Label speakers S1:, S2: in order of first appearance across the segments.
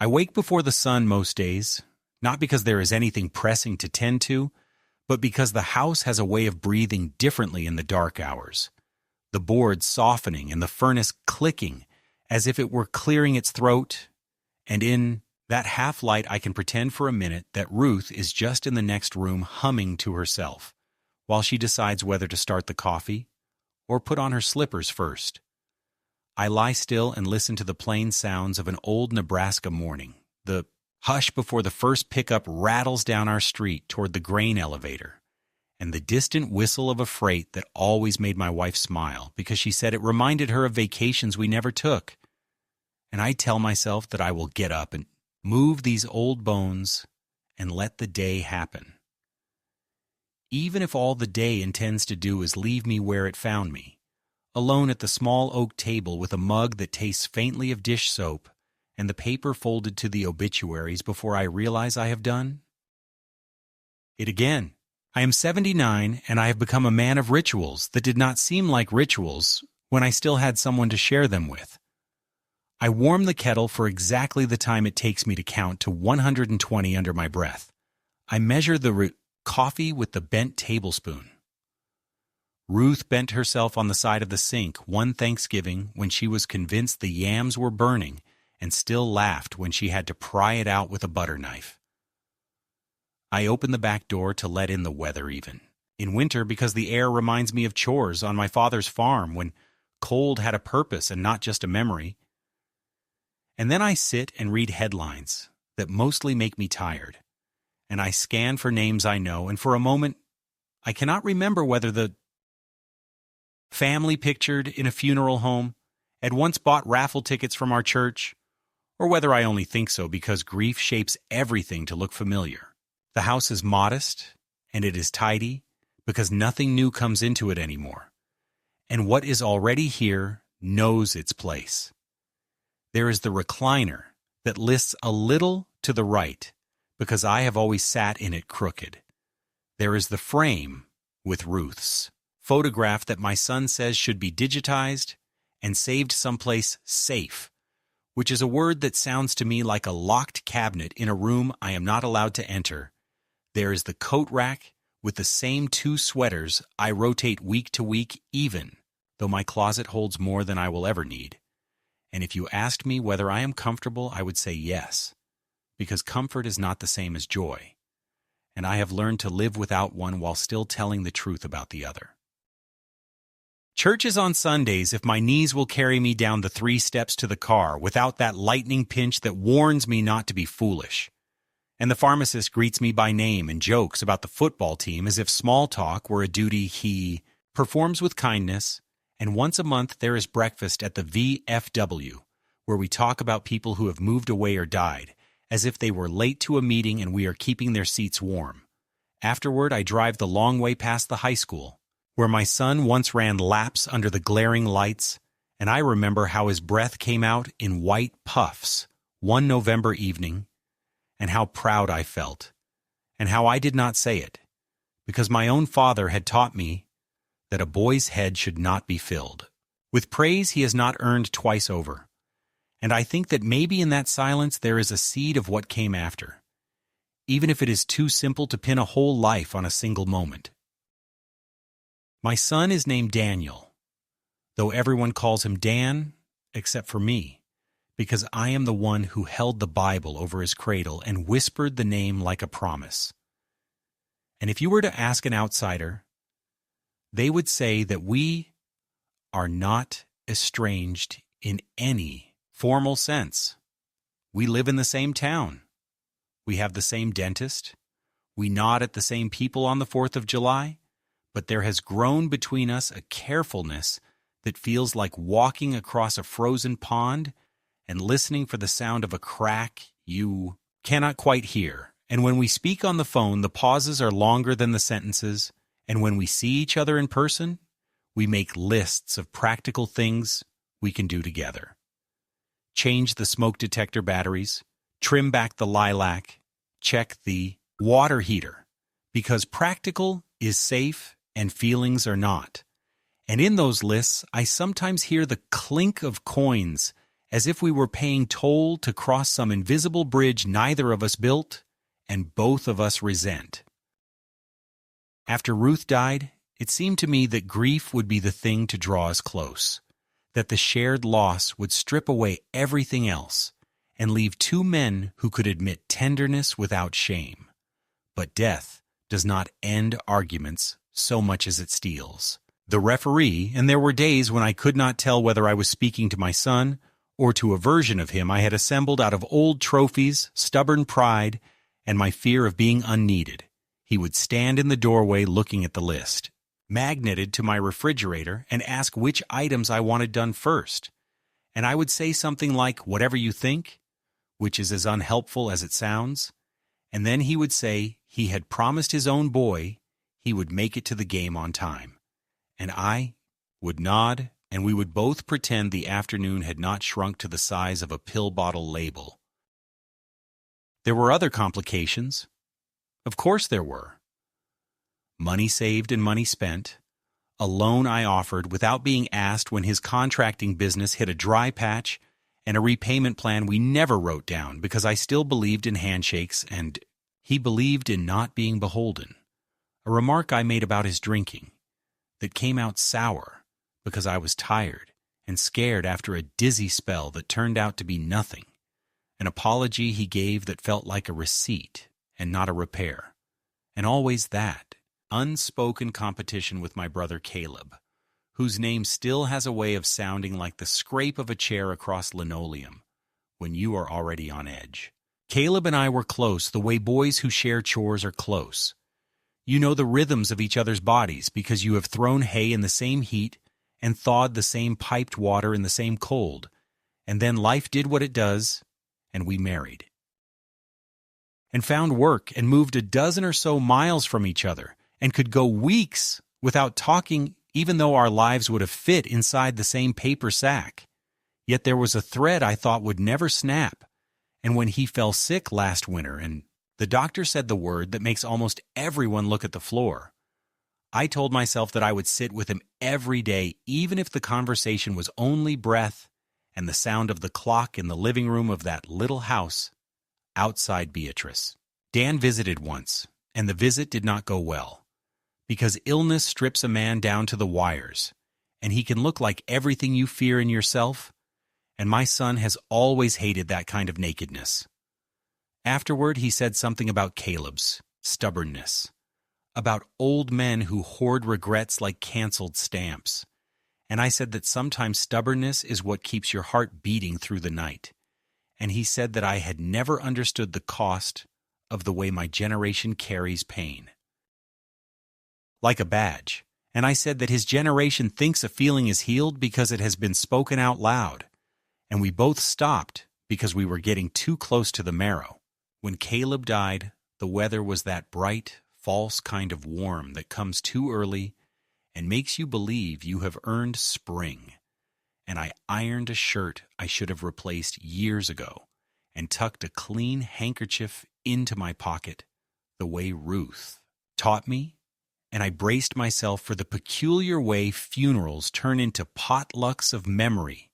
S1: I wake before the sun most days, not because there is anything pressing to tend to, but because the house has a way of breathing differently in the dark hours. The boards softening and the furnace clicking as if it were clearing its throat, and in that half-light I can pretend for a minute that Ruth is just in the next room humming to herself, while she decides whether to start the coffee or put on her slippers first. I lie still and listen to the plain sounds of an old Nebraska morning. The hush before the first pickup rattles down our street toward the grain elevator, and the distant whistle of a freight that always made my wife smile because she said it reminded her of vacations we never took. And I tell myself that I will get up and move these old bones and let the day happen. Even if all the day intends to do is leave me where it found me, alone at the small oak table with a mug that tastes faintly of dish soap and the paper folded to the obituaries before I realize I have done it again. I am 79 and I have become a man of rituals that did not seem like rituals when I still had someone to share them with. I warm the kettle for exactly the time it takes me to count to 120 under my breath. I measure the coffee with the bent tablespoon. Ruth bent herself on the side of the sink one Thanksgiving when she was convinced the yams were burning and still laughed when she had to pry it out with a butter knife. I open the back door to let in the weather even. In winter because the air reminds me of chores on my father's farm when cold had a purpose and not just a memory. And then I sit and read headlines that mostly make me tired. And I scan for names I know, and for a moment, I cannot remember whether the family pictured in a funeral home had once bought raffle tickets from our church, or whether I only think so because grief shapes everything to look familiar. The house is modest, and it is tidy, because nothing new comes into it anymore. And what is already here knows its place. There is the recliner that lists a little to the right, because I have always sat in it crooked. There is the frame with Ruth's photograph that my son says should be digitized and saved someplace safe, which is a word that sounds to me like a locked cabinet in a room I am not allowed to enter. There is the coat rack with the same 2 sweaters I rotate week to week even, though my closet holds more than I will ever need. And if you asked me whether I am comfortable, I would say yes, because comfort is not the same as joy, and I have learned to live without one while still telling the truth about the other. Church is on Sundays if my knees will carry me down the 3 steps to the car without that lightning pinch that warns me not to be foolish. And the pharmacist greets me by name and jokes about the football team as if small talk were a duty he performs with kindness. And once a month there is breakfast at the VFW, where we talk about people who have moved away or died, as if they were late to a meeting and we are keeping their seats warm. Afterward, I drive the long way past the high school, where my son once ran laps under the glaring lights, and I remember how his breath came out in white puffs one November evening, and how proud I felt, and how I did not say it, because my own father had taught me that a boy's head should not be filled with praise he has not earned twice over. And I think that maybe in that silence there is a seed of what came after, even if it is too simple to pin a whole life on a single moment. My son is named Daniel, though everyone calls him Dan except for me, because I am the one who held the Bible over his cradle and whispered the name like a promise. And if you were to ask an outsider, they would say that we are not estranged in any formal sense. We live in the same town. We have the same dentist. We nod at the same people on the 4th of July. But there has grown between us a carefulness that feels like walking across a frozen pond and listening for the sound of a crack you cannot quite hear. And when we speak on the phone, the pauses are longer than the sentences. And when we see each other in person, we make lists of practical things we can do together. Change the smoke detector batteries, trim back the lilac, check the water heater, because practical is safe and feelings are not. And in those lists, I sometimes hear the clink of coins as if we were paying toll to cross some invisible bridge neither of us built and both of us resent. After Ruth died, it seemed to me that grief would be the thing to draw us close, that the shared loss would strip away everything else and leave two men who could admit tenderness without shame. But death does not end arguments so much as it steals. The referee, and there were days when I could not tell whether I was speaking to my son or to a version of him I had assembled out of old trophies, stubborn pride, and my fear of being unneeded. He would stand in the doorway looking at the list, magneted to my refrigerator, and ask which items I wanted done first. And I would say something like, "Whatever you think," which is as unhelpful as it sounds. And then he would say he had promised his own boy he would make it to the game on time. And I would nod, and we would both pretend the afternoon had not shrunk to the size of a pill bottle label. There were other complications. Of course there were. Money saved and money spent. A loan I offered without being asked when his contracting business hit a dry patch, and a repayment plan we never wrote down because I still believed in handshakes and he believed in not being beholden. A remark I made about his drinking that came out sour because I was tired and scared after a dizzy spell that turned out to be nothing. An apology he gave that felt like a receipt and not a repair. And always that unspoken competition with my brother Caleb, whose name still has a way of sounding like the scrape of a chair across linoleum when you are already on edge. Caleb and I were close the way boys who share chores are close. You know the rhythms of each other's bodies because you have thrown hay in the same heat and thawed the same piped water in the same cold. And then life did what it does, and we married. And found work and moved a dozen or so miles from each other and could go weeks without talking even though our lives would have fit inside the same paper sack. Yet there was a thread I thought would never snap. And when he fell sick last winter and the doctor said the word that makes almost everyone look at the floor, I told myself that I would sit with him every day, even if the conversation was only breath and the sound of the clock in the living room of that little house outside Beatrice. Dan visited once, and the visit did not go well, because illness strips a man down to the wires, and he can look like everything you fear in yourself, and my son has always hated that kind of nakedness. Afterward, he said something about Caleb's stubbornness, about old men who hoard regrets like canceled stamps. And I said that sometimes stubbornness is what keeps your heart beating through the night. And he said that I had never understood the cost of the way my generation carries pain. Like a badge. And I said that his generation thinks a feeling is healed because it has been spoken out loud. And we both stopped because we were getting too close to the marrow. When Caleb died, the weather was that bright, false kind of warm that comes too early and makes you believe you have earned spring. And I ironed a shirt I should have replaced years ago and tucked a clean handkerchief into my pocket, the way Ruth taught me, and I braced myself for the peculiar way funerals turn into potlucks of memory,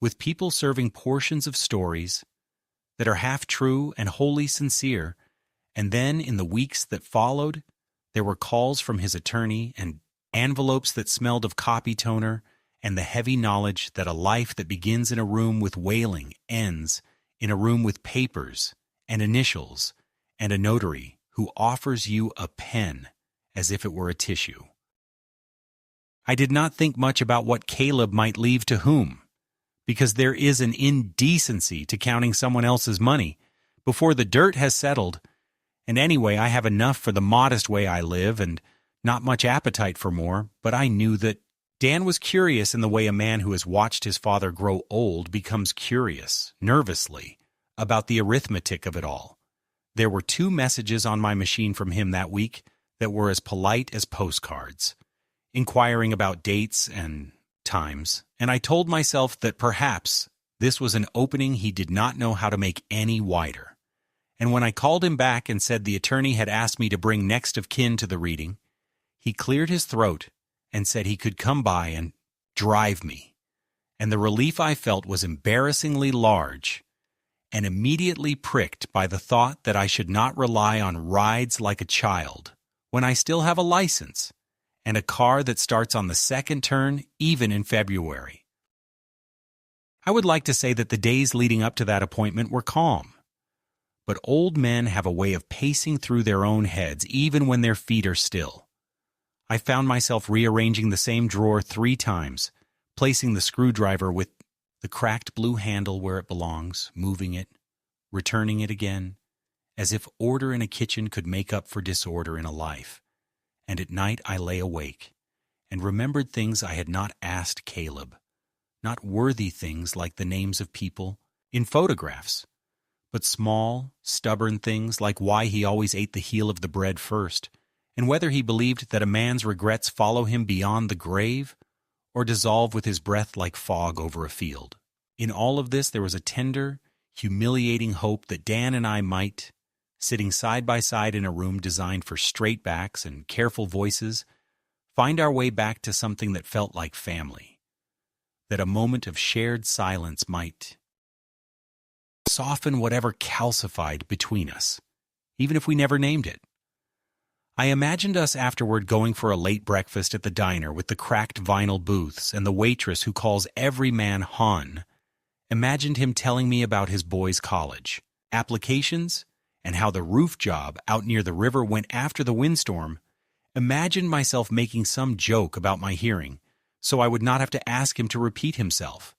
S1: with people serving portions of stories that are half true and wholly sincere. And then in the weeks that followed, there were calls from his attorney and envelopes that smelled of copy toner and the heavy knowledge that a life that begins in a room with wailing ends in a room with papers and initials and a notary who offers you a pen as if it were a tissue. I did not think much about what Caleb might leave to whom, because there is an indecency to counting someone else's money before the dirt has settled, and anyway I have enough for the modest way I live and not much appetite for more. But I knew that Dan was curious in the way a man who has watched his father grow old becomes curious, nervously, about the arithmetic of it all. There were 2 messages on my machine from him that week that were as polite as postcards, inquiring about dates and times, and I told myself that perhaps this was an opening he did not know how to make any wider. And when I called him back and said the attorney had asked me to bring next of kin to the reading, he cleared his throat and said he could come by and drive me. and the relief I felt was embarrassingly large, and immediately pricked by the thought that I should not rely on rides like a child when I still have a license and a car that starts on the second turn even in February. I would like to say that the days leading up to that appointment were calm, but old men have a way of pacing through their own heads even when their feet are still. I found myself rearranging the same drawer 3 times, placing the screwdriver with the cracked blue handle where it belongs, moving it, returning it again, as if order in a kitchen could make up for disorder in a life. And at night I lay awake and remembered things I had not asked Caleb, not worthy things like the names of people in photographs, but small, stubborn things like why he always ate the heel of the bread first, and whether he believed that a man's regrets follow him beyond the grave or dissolve with his breath like fog over a field. In all of this there was a tender, humiliating hope that Dan and I might, sitting side by side in a room designed for straight backs and careful voices, find our way back to something that felt like family, that a moment of shared silence might soften whatever calcified between us, even if we never named it. I imagined us afterward going for a late breakfast at the diner with the cracked vinyl booths and the waitress who calls every man hon. Imagined him telling me about his boys' college, applications, and how the roof job out near the river went after the windstorm. Imagined myself making some joke about my hearing, so I would not have to ask him to repeat himself.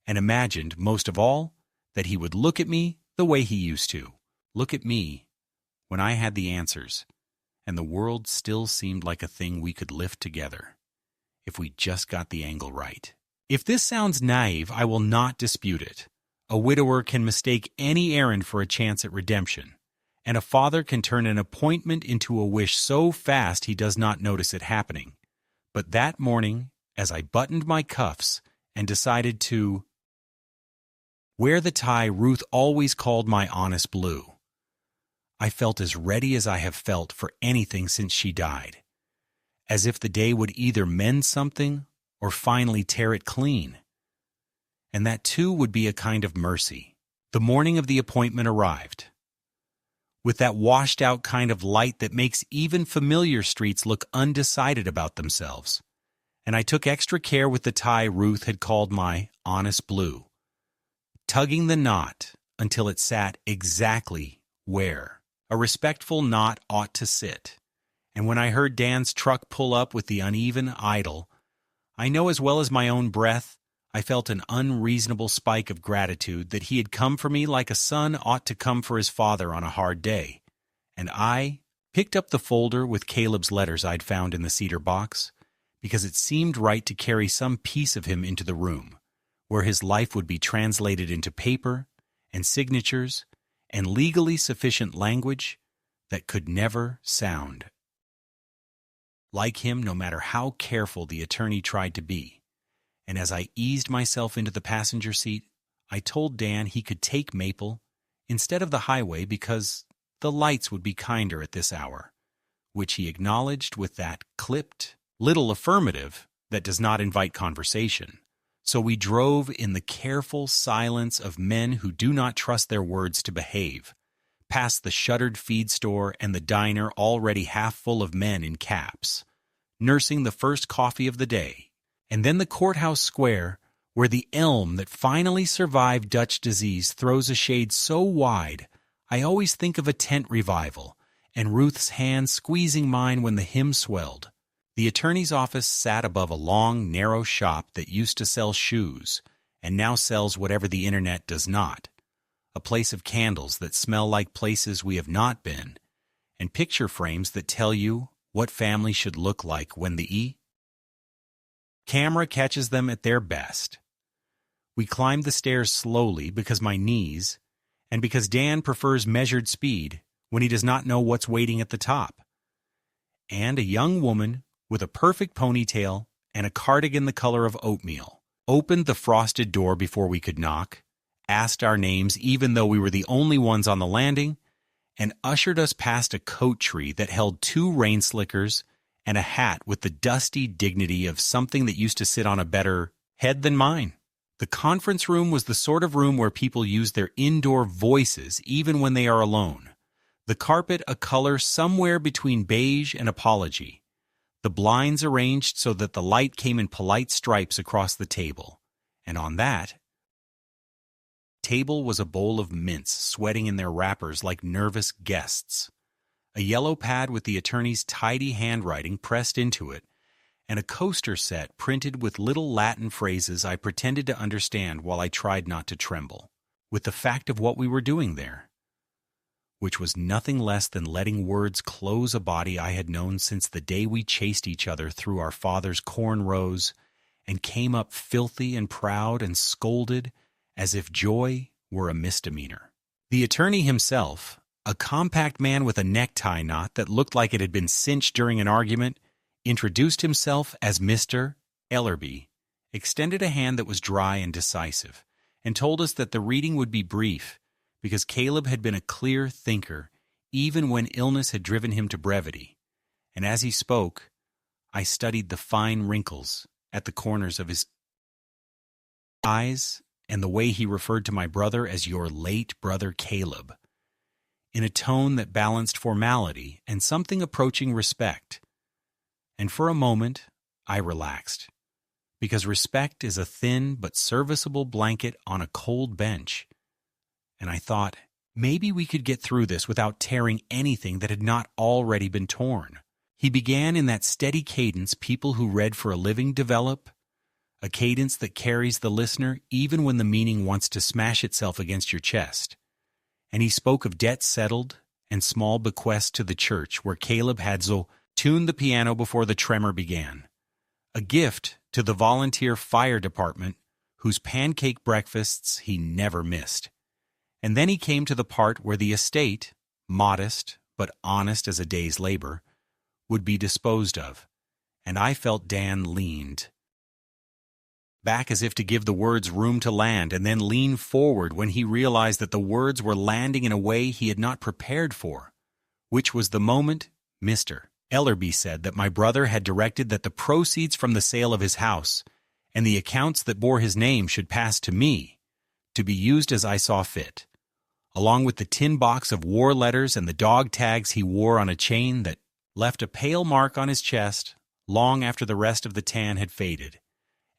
S1: And imagined, most of all, that he would look at me the way he used to. Look at me when I had the answers, and the world still seemed like a thing we could lift together, if we just got the angle right. If this sounds naive, I will not dispute it. A widower can mistake any errand for a chance at redemption, and a father can turn an appointment into a wish so fast he does not notice it happening. But that morning, as I buttoned my cuffs and decided to wear the tie Ruth always called my honest blue, I felt as ready as I have felt for anything since she died, as if the day would either mend something or finally tear it clean. And that too would be a kind of mercy. The morning of the appointment arrived, with that washed-out kind of light that makes even familiar streets look undecided about themselves, and I took extra care with the tie Ruth had called my honest blue, tugging the knot until it sat exactly where a respectful knot ought to sit. And when I heard Dan's truck pull up with the uneven idle, I know as well as my own breath, I felt an unreasonable spike of gratitude that he had come for me like a son ought to come for his father on a hard day. And I picked up the folder with Caleb's letters I'd found in the cedar box, because it seemed right to carry some piece of him into the room, where his life would be translated into paper and signatures and legally sufficient language that could never sound like him, no matter how careful the attorney tried to be. And as I eased myself into the passenger seat, I told Dan he could take Maple instead of the highway because the lights would be kinder at this hour, which he acknowledged with that clipped little affirmative that does not invite conversation. So we drove in the careful silence of men who do not trust their words to behave, past the shuttered feed store and the diner already half full of men in caps, nursing the first coffee of the day, and then the courthouse square where the elm that finally survived Dutch disease throws a shade so wide I always think of a tent revival and Ruth's hand squeezing mine when the hymn swelled. The attorney's office sat above a long, narrow shop that used to sell shoes and now sells whatever the internet does not, a place of candles that smell like places we have not been, and picture frames that tell you what family should look like when the camera catches them at their best. We climbed the stairs slowly because my knees, and because Dan prefers measured speed when he does not know what's waiting at the top. And a young woman with a perfect ponytail and a cardigan the color of oatmeal opened the frosted door before we could knock, asked our names even though we were the only ones on the landing, and ushered us past a coat tree that held 2 rain slickers and a hat with the dusty dignity of something that used to sit on a better head than mine. The conference room was the sort of room where people use their indoor voices even when they are alone. The carpet a color somewhere between beige and apology. The blinds arranged so that the light came in polite stripes across the table. And on that table was a bowl of mints sweating in their wrappers like nervous guests. A yellow pad with the attorney's tidy handwriting pressed into it, and a coaster set printed with little Latin phrases I pretended to understand while I tried not to tremble, with the fact of what we were doing there, which was nothing less than letting words close a body I had known since the day we chased each other through our father's corn rows and came up filthy and proud and scolded as if joy were a misdemeanor. The attorney himself, a compact man with a necktie knot that looked like it had been cinched during an argument, introduced himself as Mr. Ellerby, extended a hand that was dry and decisive, and told us that the reading would be brief because Caleb had been a clear thinker even when illness had driven him to brevity. And as he spoke, I studied the fine wrinkles at the corners of his eyes and the way he referred to my brother as your late brother Caleb, in a tone that balanced formality and something approaching respect. And for a moment, I relaxed, because respect is a thin but serviceable blanket on a cold bench. And I thought, maybe we could get through this without tearing anything that had not already been torn. He began in that steady cadence people who read for a living develop, a cadence that carries the listener even when the meaning wants to smash itself against your chest. And he spoke of debts settled and small bequests to the church where Caleb Hadsel tuned the piano before the tremor began, a gift to the volunteer fire department whose pancake breakfasts he never missed. And then he came to the part where the estate, modest but honest as a day's labor, would be disposed of, and I felt Dan leaned back as if to give the words room to land, and then lean forward when he realized that the words were landing in a way he had not prepared for, which was the moment Mr. Ellerby said that my brother had directed that the proceeds from the sale of his house and the accounts that bore his name should pass to me, to be used as I saw fit, along with the tin box of war letters and the dog tags he wore on a chain that left a pale mark on his chest long after the rest of the tan had faded,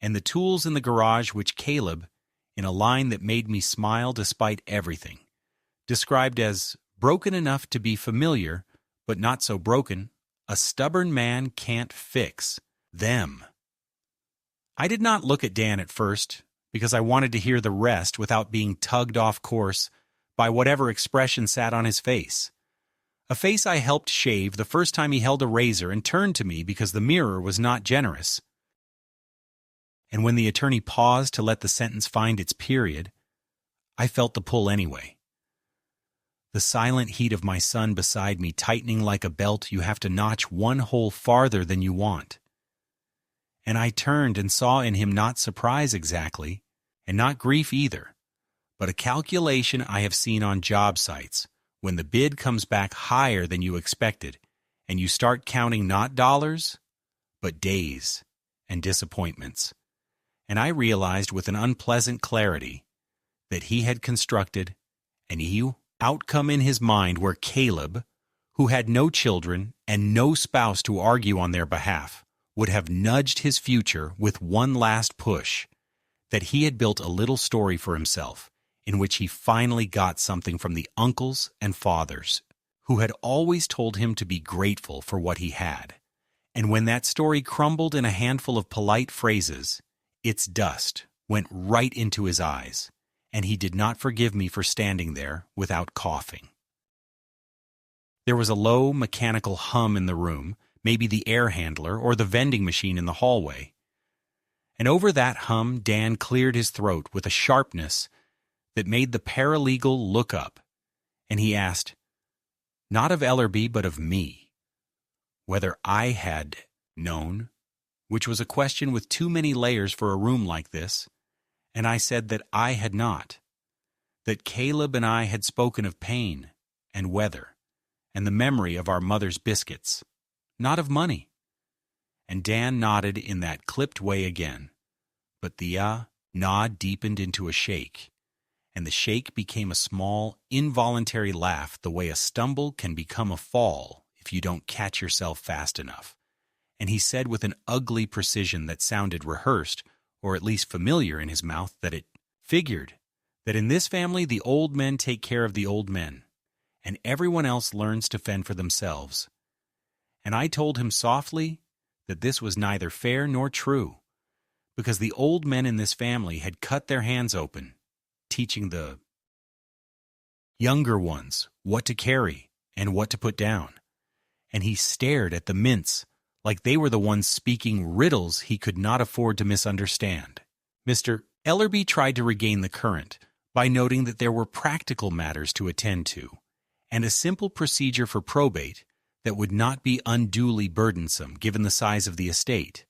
S1: and the tools in the garage which Caleb, in a line that made me smile despite everything, described as broken enough to be familiar, but not so broken, a stubborn man can't fix them. I did not look at Dan at first, because I wanted to hear the rest without being tugged off course by whatever expression sat on his face. A face I helped shave the first time he held a razor and turned to me because the mirror was not generous. And when the attorney paused to let the sentence find its period, I felt the pull anyway. The silent heat of my son beside me tightening like a belt you have to notch one hole farther than you want. And I turned and saw in him not surprise exactly, and not grief either, but a calculation I have seen on job sites when the bid comes back higher than you expected, and you start counting not dollars, but days and disappointments. And I realized with an unpleasant clarity that he had constructed an outcome in his mind where Caleb, who had no children and no spouse to argue on their behalf, would have nudged his future with one last push, that he had built a little story for himself in which he finally got something from the uncles and fathers who had always told him to be grateful for what he had. And when that story crumbled in a handful of polite phrases, its dust went right into his eyes, and he did not forgive me for standing there without coughing. There was a low, mechanical hum in the room, maybe the air handler or the vending machine in the hallway. And over that hum, Dan cleared his throat with a sharpness that made the paralegal look up, and he asked, not of Ellerby but of me, whether I had known, which was a question with too many layers for a room like this, and I said that I had not, that Caleb and I had spoken of pain and weather and the memory of our mother's biscuits, not of money. And Dan nodded in that clipped way again, but the nod deepened into a shake, and the shake became a small, involuntary laugh the way a stumble can become a fall if you don't catch yourself fast enough. And he said with an ugly precision that sounded rehearsed, or at least familiar in his mouth, that it figured that in this family the old men take care of the old men, and everyone else learns to fend for themselves. And I told him softly that this was neither fair nor true, because the old men in this family had cut their hands open, teaching the younger ones what to carry and what to put down. And he stared at the mints like they were the ones speaking riddles he could not afford to misunderstand. Mr. Ellerby tried to regain the current by noting that there were practical matters to attend to, and a simple procedure for probate that would not be unduly burdensome given the size of the estate.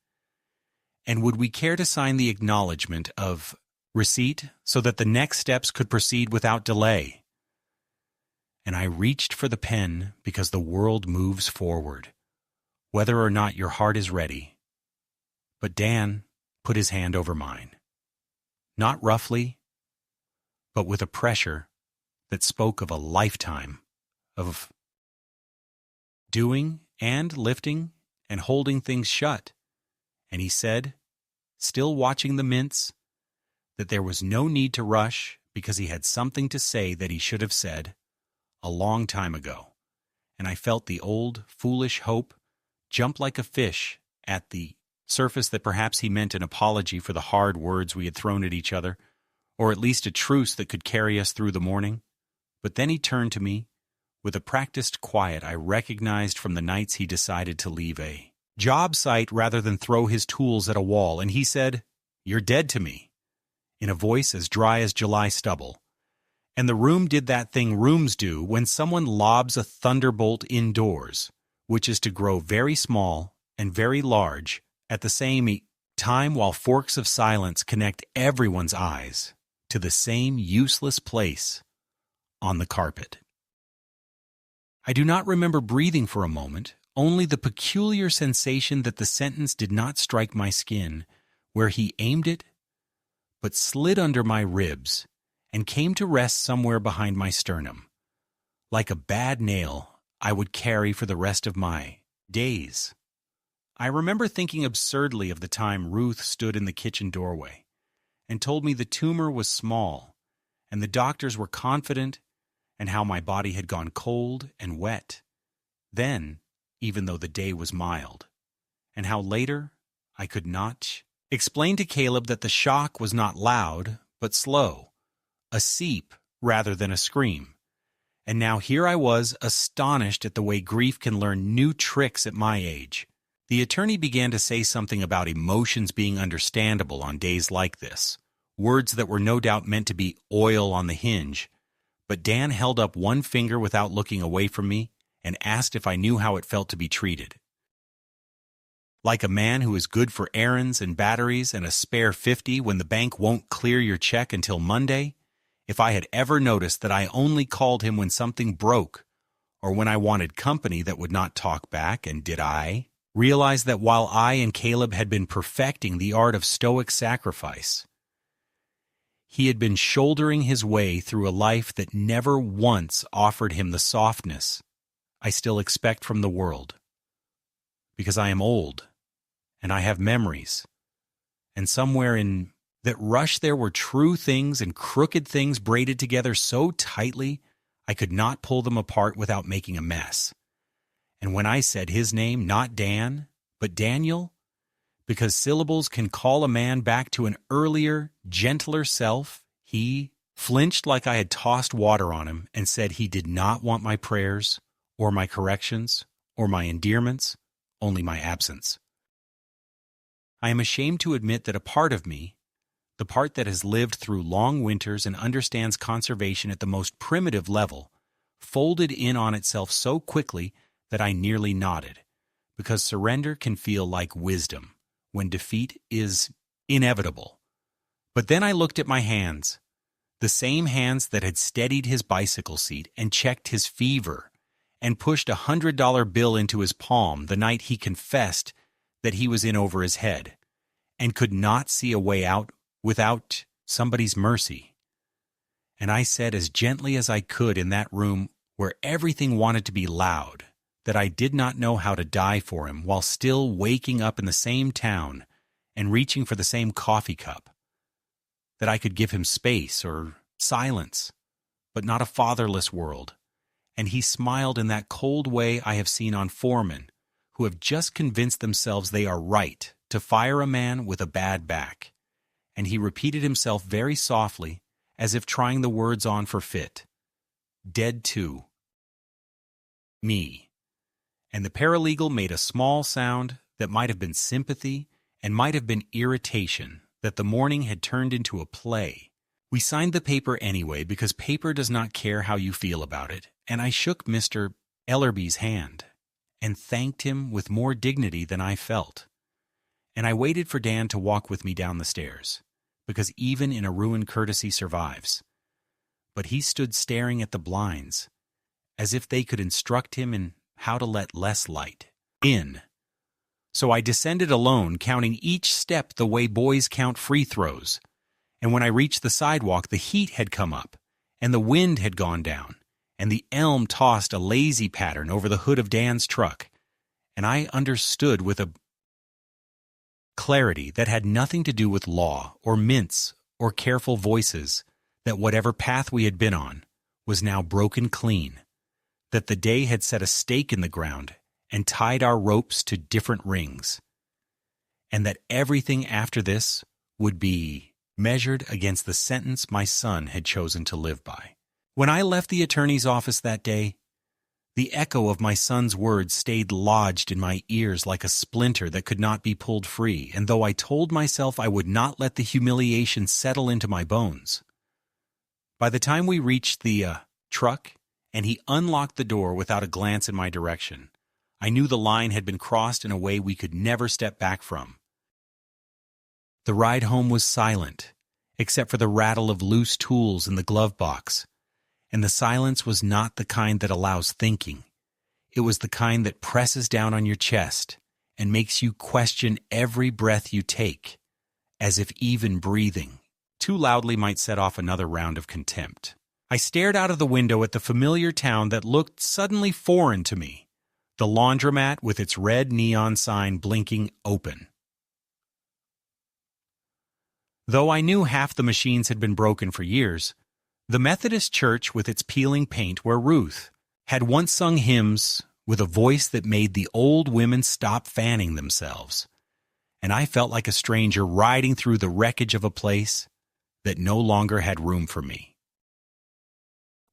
S1: And would we care to sign the acknowledgement of receipt so that the next steps could proceed without delay? And I reached for the pen because the world moves forward, whether or not your heart is ready. But Dan put his hand over mine, not roughly, but with a pressure that spoke of a lifetime of doing and lifting and holding things shut. And he said, still watching the mints, that there was no need to rush because he had something to say that he should have said a long time ago. And I felt the old, foolish hope jump like a fish at the surface that perhaps he meant an apology for the hard words we had thrown at each other, or at least a truce that could carry us through the morning. But then he turned to me with a practiced quiet I recognized from the nights he decided to leave a job site rather than throw his tools at a wall, and he said, "You're dead to me," in a voice as dry as July stubble. And the room did that thing rooms do when someone lobs a thunderbolt indoors, which is to grow very small and very large at the same time, while forks of silence connect everyone's eyes to the same useless place on the carpet. I do not remember breathing for a moment, only the peculiar sensation that the sentence did not strike my skin where he aimed it, but slid under my ribs and came to rest somewhere behind my sternum, like a bad nail I would carry for the rest of my days. I remember thinking absurdly of the time Ruth stood in the kitchen doorway and told me the tumor was small and the doctors were confident, and how my body had gone cold and wet then, even though the day was mild, and how later I could not explain to Caleb that the shock was not loud but slow, a seep rather than a scream. And now here I was, astonished at the way grief can learn new tricks at my age. The attorney began to say something about emotions being understandable on days like this, words that were no doubt meant to be oil on the hinge, but Dan held up one finger without looking away from me and asked if I knew how it felt to be treated. Like a man who is good for errands and batteries and a spare 50 when the bank won't clear your check until Monday, if I had ever noticed that I only called him when something broke or when I wanted company that would not talk back, and did I realize that while I and Caleb had been perfecting the art of stoic sacrifice, he had been shouldering his way through a life that never once offered him the softness I still expect from the world. Because I am old, and I have memories, and somewhere in that rush there were true things and crooked things braided together so tightly I could not pull them apart without making a mess. And when I said his name, not Dan, but Daniel, because syllables can call a man back to an earlier, gentler self, he flinched like I had tossed water on him and said he did not want my prayers or my corrections or my endearments, only my absence. I am ashamed to admit that a part of me, the part that has lived through long winters and understands conservation at the most primitive level, folded in on itself so quickly that I nearly nodded, because surrender can feel like wisdom when defeat is inevitable. But then I looked at my hands, the same hands that had steadied his bicycle seat and checked his fever and pushed $100 bill into his palm the night he confessed that he was in over his head and could not see a way out without somebody's mercy. And I said as gently as I could in that room where everything wanted to be loud, that I did not know how to die for him while still waking up in the same town and reaching for the same coffee cup, that I could give him space or silence, but not a fatherless world. And he smiled in that cold way I have seen on foremen who have just convinced themselves they are right to fire a man with a bad back. And he repeated himself very softly, as if trying the words on for fit. Dead to me. And the paralegal made a small sound that might have been sympathy and might have been irritation that the morning had turned into a play. We signed the paper anyway because paper does not care how you feel about it, and I shook Mr. Ellerby's hand and thanked him with more dignity than I felt. And I waited for Dan to walk with me down the stairs, because even in a ruin courtesy survives. But he stood staring at the blinds, as if they could instruct him in how to let less light in. So I descended alone, counting each step the way boys count free throws. And when I reached the sidewalk, the heat had come up, and the wind had gone down, and the elm tossed a lazy pattern over the hood of Dan's truck, and I understood with a clarity that had nothing to do with law or mints or careful voices that whatever path we had been on was now broken clean, that the day had set a stake in the ground and tied our ropes to different rings, and that everything after this would be measured against the sentence my son had chosen to live by. When I left the attorney's office that day, the echo of my son's words stayed lodged in my ears like a splinter that could not be pulled free, and though I told myself I would not let the humiliation settle into my bones, by the time we reached the truck and he unlocked the door without a glance in my direction, I knew the line had been crossed in a way we could never step back from. The ride home was silent, except for the rattle of loose tools in the glove box. And the silence was not the kind that allows thinking. It was the kind that presses down on your chest and makes you question every breath you take, as if even breathing too loudly might set off another round of contempt. I stared out of the window at the familiar town that looked suddenly foreign to me, the laundromat with its red neon sign blinking open. Though I knew half the machines had been broken for years, the Methodist church with its peeling paint where Ruth had once sung hymns with a voice that made the old women stop fanning themselves, and I felt like a stranger riding through the wreckage of a place that no longer had room for me.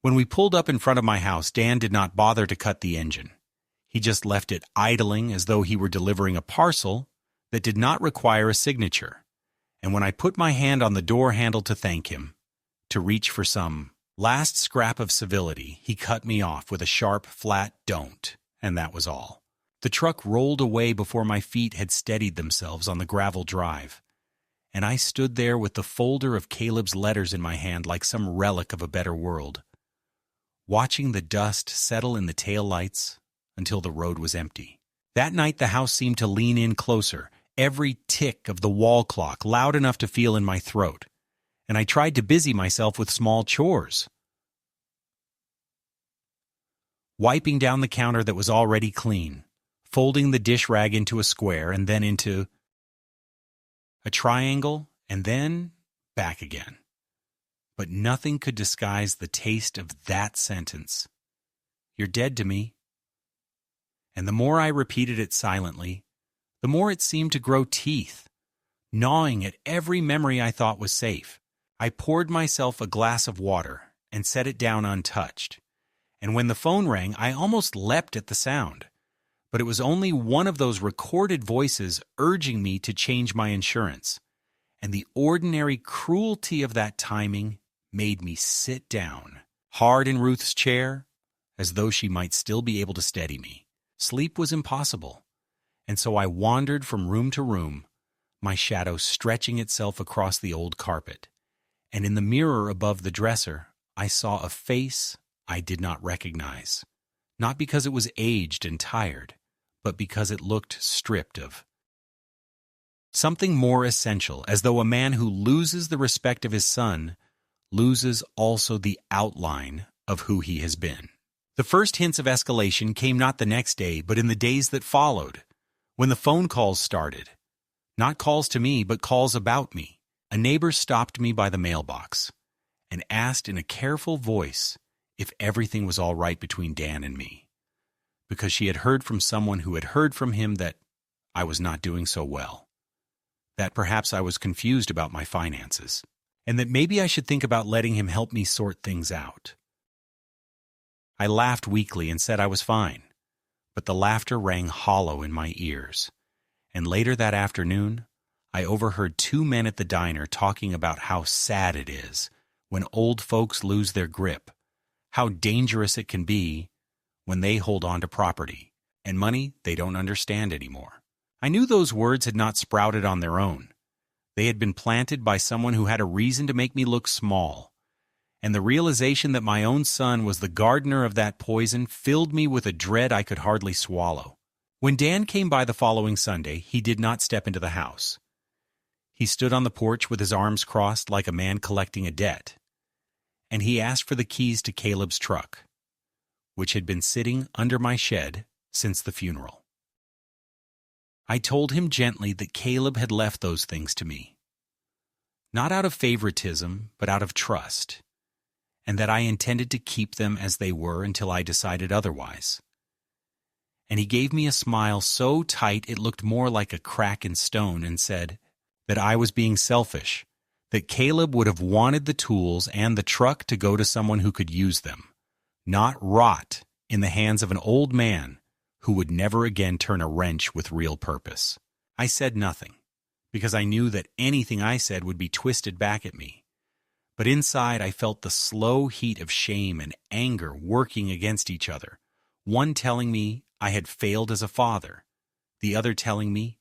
S1: When we pulled up in front of my house, Dan did not bother to cut the engine. He just left it idling as though he were delivering a parcel that did not require a signature, and when I put my hand on the door handle to thank him, to reach for some last scrap of civility, he cut me off with a sharp, flat "don't," and that was all. The truck rolled away before my feet had steadied themselves on the gravel drive, and I stood there with the folder of Caleb's letters in my hand like some relic of a better world, watching the dust settle in the tail lights until the road was empty. That night the house seemed to lean in closer, every tick of the wall clock loud enough to feel in my throat, and I tried to busy myself with small chores. Wiping down the counter that was already clean, folding the dish rag into a square and then into a triangle and then back again. But nothing could disguise the taste of that sentence. You're dead to me. And the more I repeated it silently, the more it seemed to grow teeth, gnawing at every memory I thought was safe. I poured myself a glass of water and set it down untouched, and when the phone rang, I almost leapt at the sound. But it was only one of those recorded voices urging me to change my insurance, and the ordinary cruelty of that timing made me sit down, hard in Ruth's chair, as though she might still be able to steady me. Sleep was impossible, and so I wandered from room to room, my shadow stretching itself across the old carpet. And in the mirror above the dresser, I saw a face I did not recognize, not because it was aged and tired, but because it looked stripped of Something more essential, as though a man who loses the respect of his son loses also the outline of who he has been. The first hints of escalation came not the next day, but in the days that followed, when the phone calls started. Not calls to me, but calls about me. A neighbor stopped me by the mailbox and asked in a careful voice if everything was all right between Dan and me, because she had heard from someone who had heard from him that I was not doing so well, that perhaps I was confused about my finances, and that maybe I should think about letting him help me sort things out. I laughed weakly and said I was fine, but the laughter rang hollow in my ears, and later that afternoon, I overheard two men at the diner talking about how sad it is when old folks lose their grip, how dangerous it can be when they hold on to property and money they don't understand anymore. I knew those words had not sprouted on their own. They had been planted by someone who had a reason to make me look small, and the realization that my own son was the gardener of that poison filled me with a dread I could hardly swallow. When Dan came by the following Sunday, he did not step into the house. He stood on the porch with his arms crossed like a man collecting a debt, and he asked for the keys to Caleb's truck, which had been sitting under my shed since the funeral. I told him gently that Caleb had left those things to me, not out of favoritism, but out of trust, and that I intended to keep them as they were until I decided otherwise. And he gave me a smile so tight it looked more like a crack in stone and said that I was being selfish, that Caleb would have wanted the tools and the truck to go to someone who could use them, not rot in the hands of an old man who would never again turn a wrench with real purpose. I said nothing, because I knew that anything I said would be twisted back at me. But inside I felt the slow heat of shame and anger working against each other, one telling me I had failed as a father, the other telling me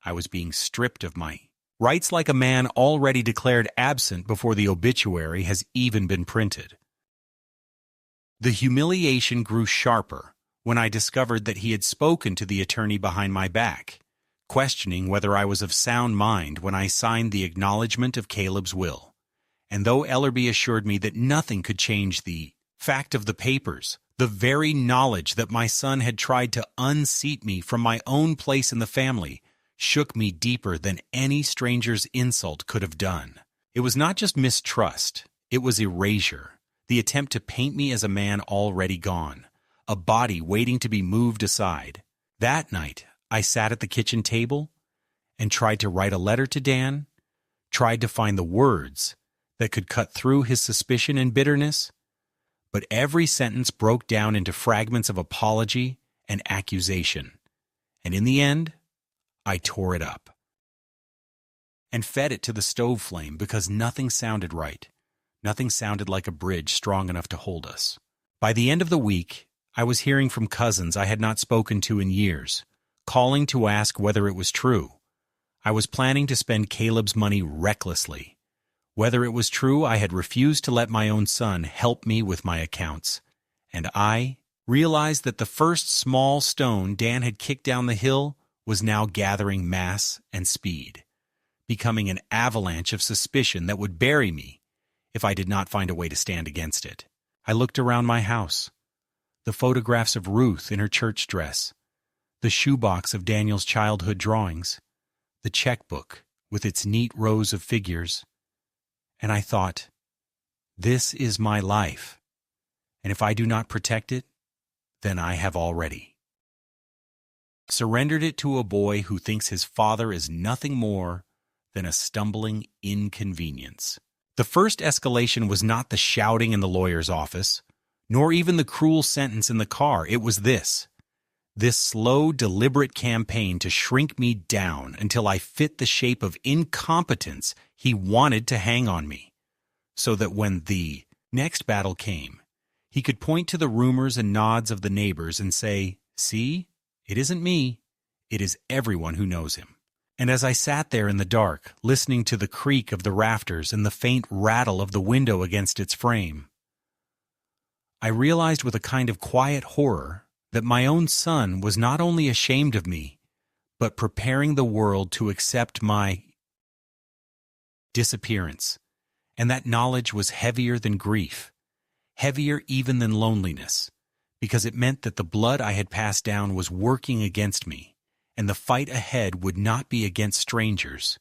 S1: I was being stripped of my rights like a man already declared absent before the obituary has even been printed. The humiliation grew sharper when I discovered that he had spoken to the attorney behind my back, questioning whether I was of sound mind when I signed the acknowledgement of Caleb's will. And though Ellerby assured me that nothing could change the fact of the papers, the very knowledge that my son had tried to unseat me from my own place in the family shook me deeper than any stranger's insult could have done. It was not just mistrust, it was erasure, the attempt to paint me as a man already gone, a body waiting to be moved aside. That night, I sat at the kitchen table and tried to write a letter to Dan, tried to find the words that could cut through his suspicion and bitterness, but every sentence broke down into fragments of apology and accusation, and in the end, I tore it up and fed it to the stove flame because nothing sounded right. Nothing sounded like a bridge strong enough to hold us. By the end of the week, I was hearing from cousins I had not spoken to in years, calling to ask whether it was true. I was planning to spend Caleb's money recklessly. Whether it was true, I had refused to let my own son help me with my accounts, and I realized that the first small stone Dan had kicked down the hill was now gathering mass and speed, becoming an avalanche of suspicion that would bury me if I did not find a way to stand against it. I looked around my house. The photographs of Ruth in her church dress, the shoebox of Daniel's childhood drawings, the checkbook with its neat rows of figures, and I thought, this is my life, and if I do not protect it, then I have already surrendered it to a boy who thinks his father is nothing more than a stumbling inconvenience. The first escalation was not the shouting in the lawyer's office, nor even the cruel sentence in the car. It was this slow, deliberate campaign to shrink me down until I fit the shape of incompetence he wanted to hang on me, so that when the next battle came, he could point to the rumors and nods of the neighbors and say, "See, it isn't me, it is everyone who knows him." And as I sat there in the dark, listening to the creak of the rafters and the faint rattle of the window against its frame, I realized with a kind of quiet horror that my own son was not only ashamed of me, but preparing the world to accept my disappearance. And that knowledge was heavier than grief, heavier even than loneliness, because it meant that the blood I had passed down was working against me, and the fight ahead would not be against strangers,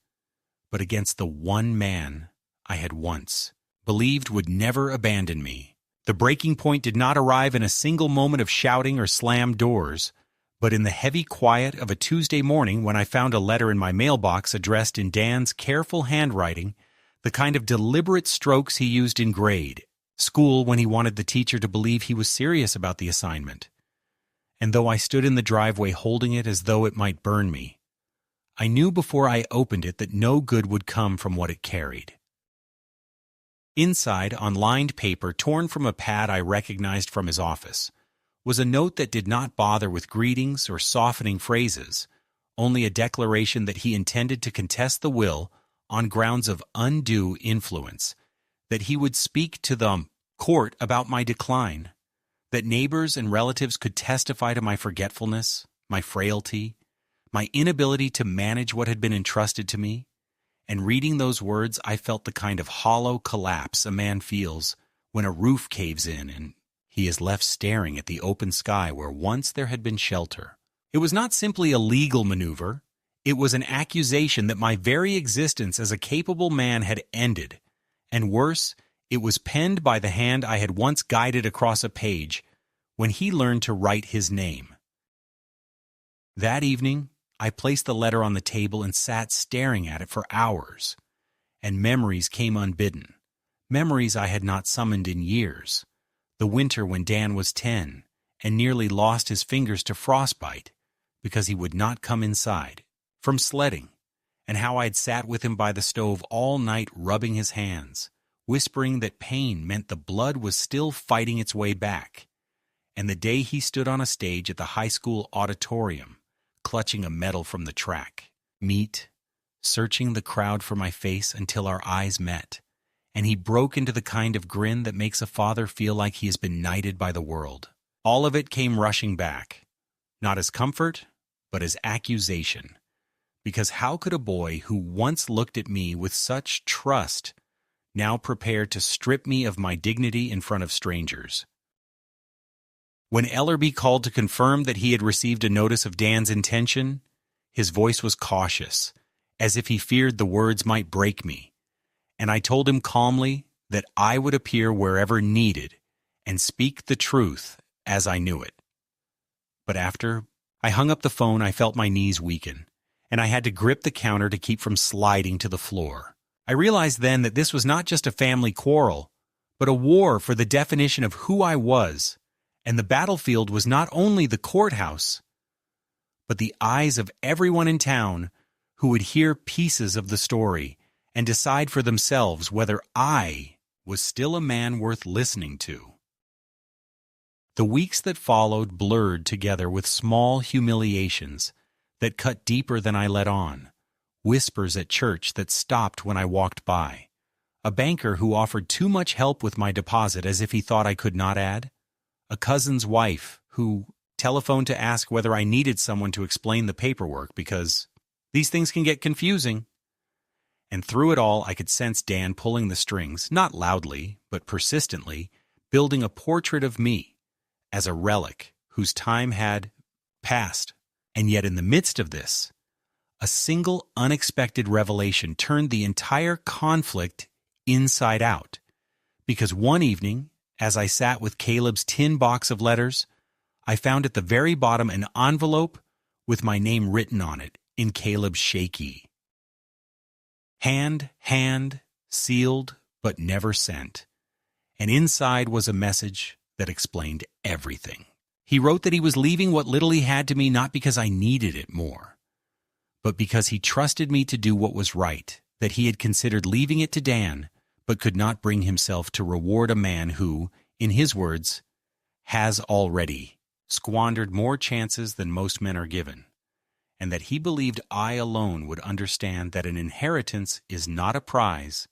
S1: but against the one man I had once believed would never abandon me. The breaking point did not arrive in a single moment of shouting or slammed doors, but in the heavy quiet of a Tuesday morning when I found a letter in my mailbox addressed in Dan's careful handwriting, the kind of deliberate strokes he used in grade school when he wanted the teacher to believe he was serious about the assignment. And though I stood in the driveway holding it as though it might burn me, I knew before I opened it that no good would come from what it carried. Inside, on lined paper torn from a pad I recognized from his office, was a note that did not bother with greetings or softening phrases, only a declaration that he intended to contest the will on grounds of undue influence, that he would speak to the court about my decline, that neighbors and relatives could testify to my forgetfulness, my frailty, my inability to manage what had been entrusted to me. And reading those words, I felt the kind of hollow collapse a man feels when a roof caves in and he is left staring at the open sky where once there had been shelter. It was not simply a legal maneuver. It was an accusation that my very existence as a capable man had ended. And worse, it was penned by the hand I had once guided across a page when he learned to write his name. That evening, I placed the letter on the table and sat staring at it for hours. And memories came unbidden. Memories I had not summoned in years. The winter when Dan was 10 and nearly lost his fingers to frostbite because he would not come inside. From sledding, and how I'd sat with him by the stove all night rubbing his hands, whispering that pain meant the blood was still fighting its way back. And the day he stood on a stage at the high school auditorium, clutching a medal from the track, searching the crowd for my face until our eyes met, and he broke into the kind of grin that makes a father feel like he has been knighted by the world. All of it came rushing back, not as comfort, but as accusation. Because how could a boy who once looked at me with such trust now prepare to strip me of my dignity in front of strangers? When Ellerby called to confirm that he had received a notice of Dan's intention, his voice was cautious, as if he feared the words might break me, and I told him calmly that I would appear wherever needed and speak the truth as I knew it. But after I hung up the phone, I felt my knees weaken, and I had to grip the counter to keep from sliding to the floor. I realized then that this was not just a family quarrel, but a war for the definition of who I was, and the battlefield was not only the courthouse, but the eyes of everyone in town who would hear pieces of the story and decide for themselves whether I was still a man worth listening to. The weeks that followed blurred together with small humiliations that cut deeper than I let on, whispers at church that stopped when I walked by, a banker who offered too much help with my deposit as if he thought I could not add, a cousin's wife who telephoned to ask whether I needed someone to explain the paperwork because these things can get confusing. And through it all, I could sense Dan pulling the strings, not loudly, but persistently, building a portrait of me as a relic whose time had passed. And yet in the midst of this, a single unexpected revelation turned the entire conflict inside out. Because one evening, as I sat with Caleb's tin box of letters, I found at the very bottom an envelope with my name written on it in Caleb's shaky hand, sealed but never sent. And inside was a message that explained everything. He wrote that he was leaving what little he had to me not because I needed it more, but because he trusted me to do what was right, that he had considered leaving it to Dan, but could not bring himself to reward a man who, in his words, has already squandered more chances than most men are given, and that he believed I alone would understand that an inheritance is not a prize,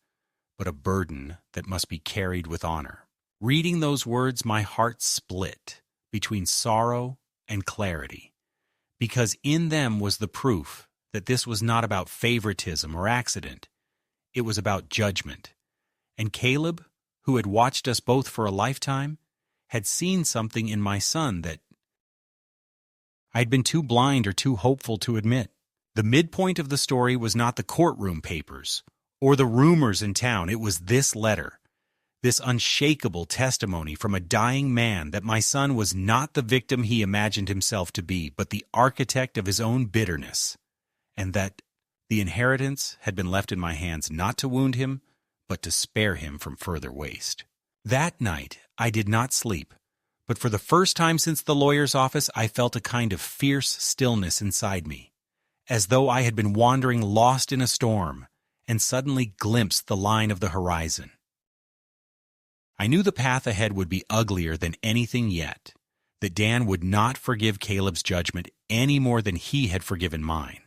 S1: but a burden that must be carried with honor. Reading those words, my heart split between sorrow and clarity, because in them was the proof that this was not about favoritism or accident. It was about judgment. And Caleb, who had watched us both for a lifetime, had seen something in my son that I'd been too blind or too hopeful to admit. The midpoint of the story was not the courtroom papers or the rumors in town. It was this letter, this unshakable testimony from a dying man that my son was not the victim he imagined himself to be, but the architect of his own bitterness, and that the inheritance had been left in my hands not to wound him, but to spare him from further waste. That night, I did not sleep, but for the first time since the lawyer's office, I felt a kind of fierce stillness inside me, as though I had been wandering lost in a storm and suddenly glimpsed the line of the horizon. I knew the path ahead would be uglier than anything yet, that Dan would not forgive Caleb's judgment any more than he had forgiven mine,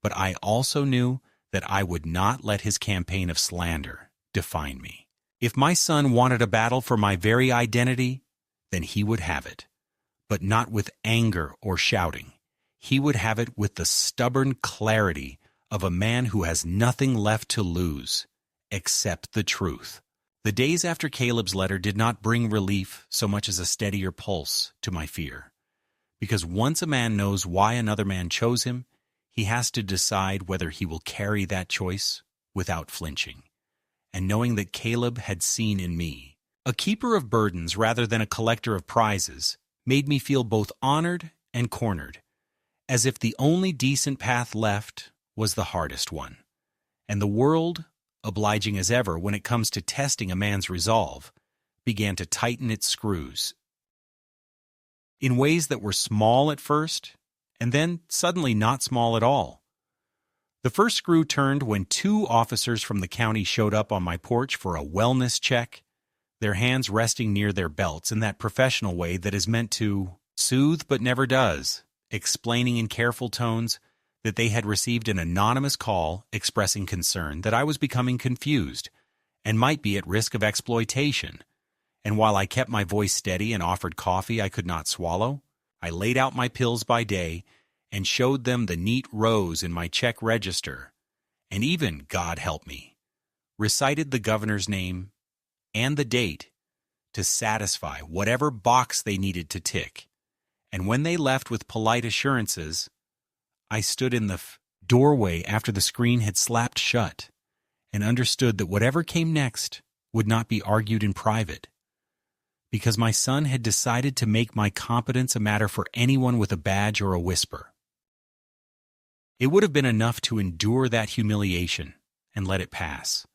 S1: but I also knew that I would not let his campaign of slander define me. If my son wanted a battle for my very identity, then he would have it, but not with anger or shouting. He would have it with the stubborn clarity of a man who has nothing left to lose except the truth. The days after Caleb's letter did not bring relief so much as a steadier pulse to my fear, because once a man knows why another man chose him, he has to decide whether he will carry that choice without flinching. And knowing that Caleb had seen in me a keeper of burdens rather than a collector of prizes made me feel both honored and cornered, as if the only decent path left was the hardest one. And the world, obliging as ever when it comes to testing a man's resolve, began to tighten its screws in ways that were small at first, and then suddenly not small at all. The first screw turned when 2 officers from the county showed up on my porch for a wellness check, their hands resting near their belts in that professional way that is meant to soothe but never does, explaining in careful tones that they had received an anonymous call expressing concern that I was becoming confused and might be at risk of exploitation. And while I kept my voice steady and offered coffee I could not swallow, I laid out my pills by day and showed them the neat rows in my check register, and even, God help me, recited the governor's name and the date to satisfy whatever box they needed to tick. And when they left with polite assurances, I stood in the doorway after the screen had slapped shut and understood that whatever came next would not be argued in private, because my son had decided to make my competence a matter for anyone with a badge or a whisper. It would have been enough to endure that humiliation and let it pass.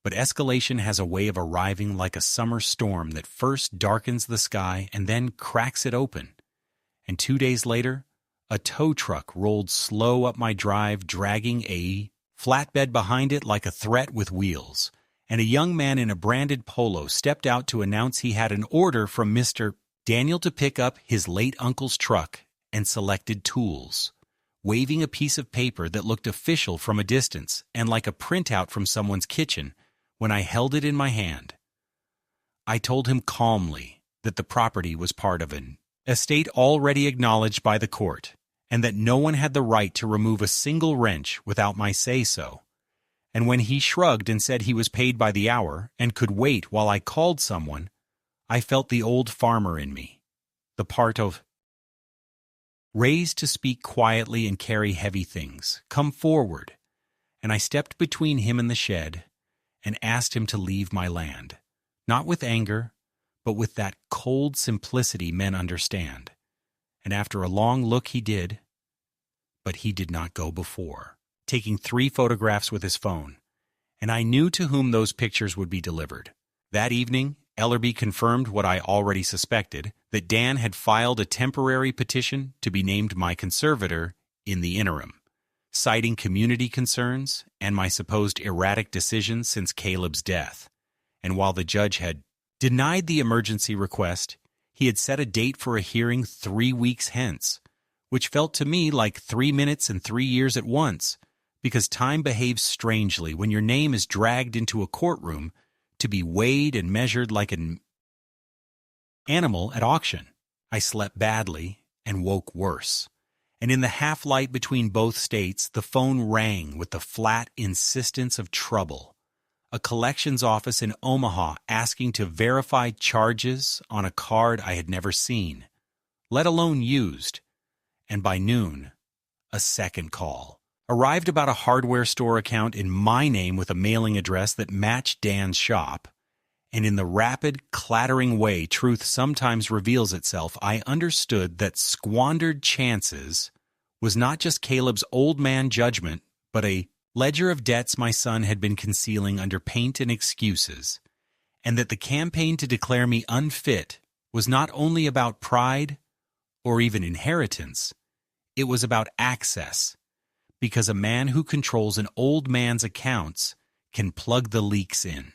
S1: But escalation has a way of arriving like a summer storm that first darkens the sky and then cracks it open. And 2 days later, a tow truck rolled slow up my drive, dragging a flatbed behind it like a threat with wheels, and a young man in a branded polo stepped out to announce he had an order from Mr. Daniel to pick up his late uncle's truck and selected tools, waving a piece of paper that looked official from a distance and like a printout from someone's kitchen when I held it in my hand. I told him calmly that the property was part of an estate already acknowledged by the court, and that no one had the right to remove a single wrench without my say-so. And when he shrugged and said he was paid by the hour and could wait while I called someone, I felt the old farmer in me, the part of raised to speak quietly and carry heavy things, come forward, and I stepped between him and the shed and asked him to leave my land, not with anger, but with that cold simplicity men understand. And after a long look he did, but he did not go before, taking 3 photographs with his phone, and I knew to whom those pictures would be delivered. That evening, Ellerby confirmed what I already suspected, that Dan had filed a temporary petition to be named my conservator in the interim, citing community concerns and my supposed erratic decisions since Caleb's death. And while the judge had denied the emergency request, he had set a date for a hearing 3 weeks hence, which felt to me like 3 minutes and 3 years at once, because time behaves strangely when your name is dragged into a courtroom to be weighed and measured like an animal at auction. I slept badly and woke worse, and in the half-light between both states, the phone rang with the flat insistence of trouble. A collections office in Omaha asking to verify charges on a card I had never seen, let alone used. And by noon, a second call. Arrived about a hardware store account in my name with a mailing address that matched Dan's shop. And in the rapid, clattering way truth sometimes reveals itself, I understood that squandered chances was not just Caleb's old man judgment, but a ledger of debts my son had been concealing under paint and excuses, and that the campaign to declare me unfit was not only about pride or even inheritance, it was about access, because a man who controls an old man's accounts can plug the leaks in.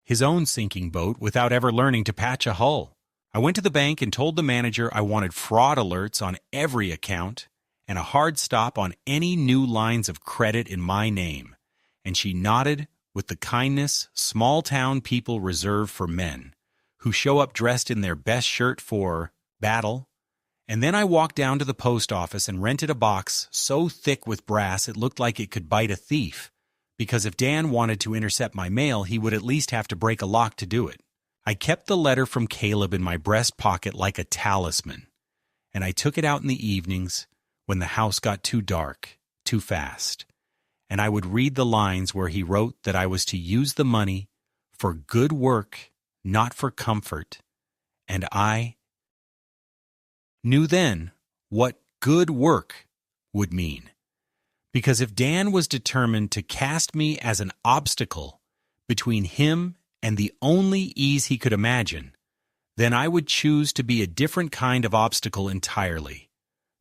S1: His own sinking boat without ever learning to patch a hull. I went to the bank and told the manager I wanted fraud alerts on every account and a hard stop on any new lines of credit in my name, and she nodded with the kindness small-town people reserve for men, who show up dressed in their best shirt for battle. And then I walked down to the post office and rented a box so thick with brass it looked like it could bite a thief, because if Dan wanted to intercept my mail, he would at least have to break a lock to do it. I kept the letter from Caleb in my breast pocket like a talisman, and I took it out in the evenings when the house got too dark, too fast, and I would read the lines where he wrote that I was to use the money for good work, not for comfort, and I knew then what good work would mean. Because if Dan was determined to cast me as an obstacle between him and the only ease he could imagine, then I would choose to be a different kind of obstacle entirely,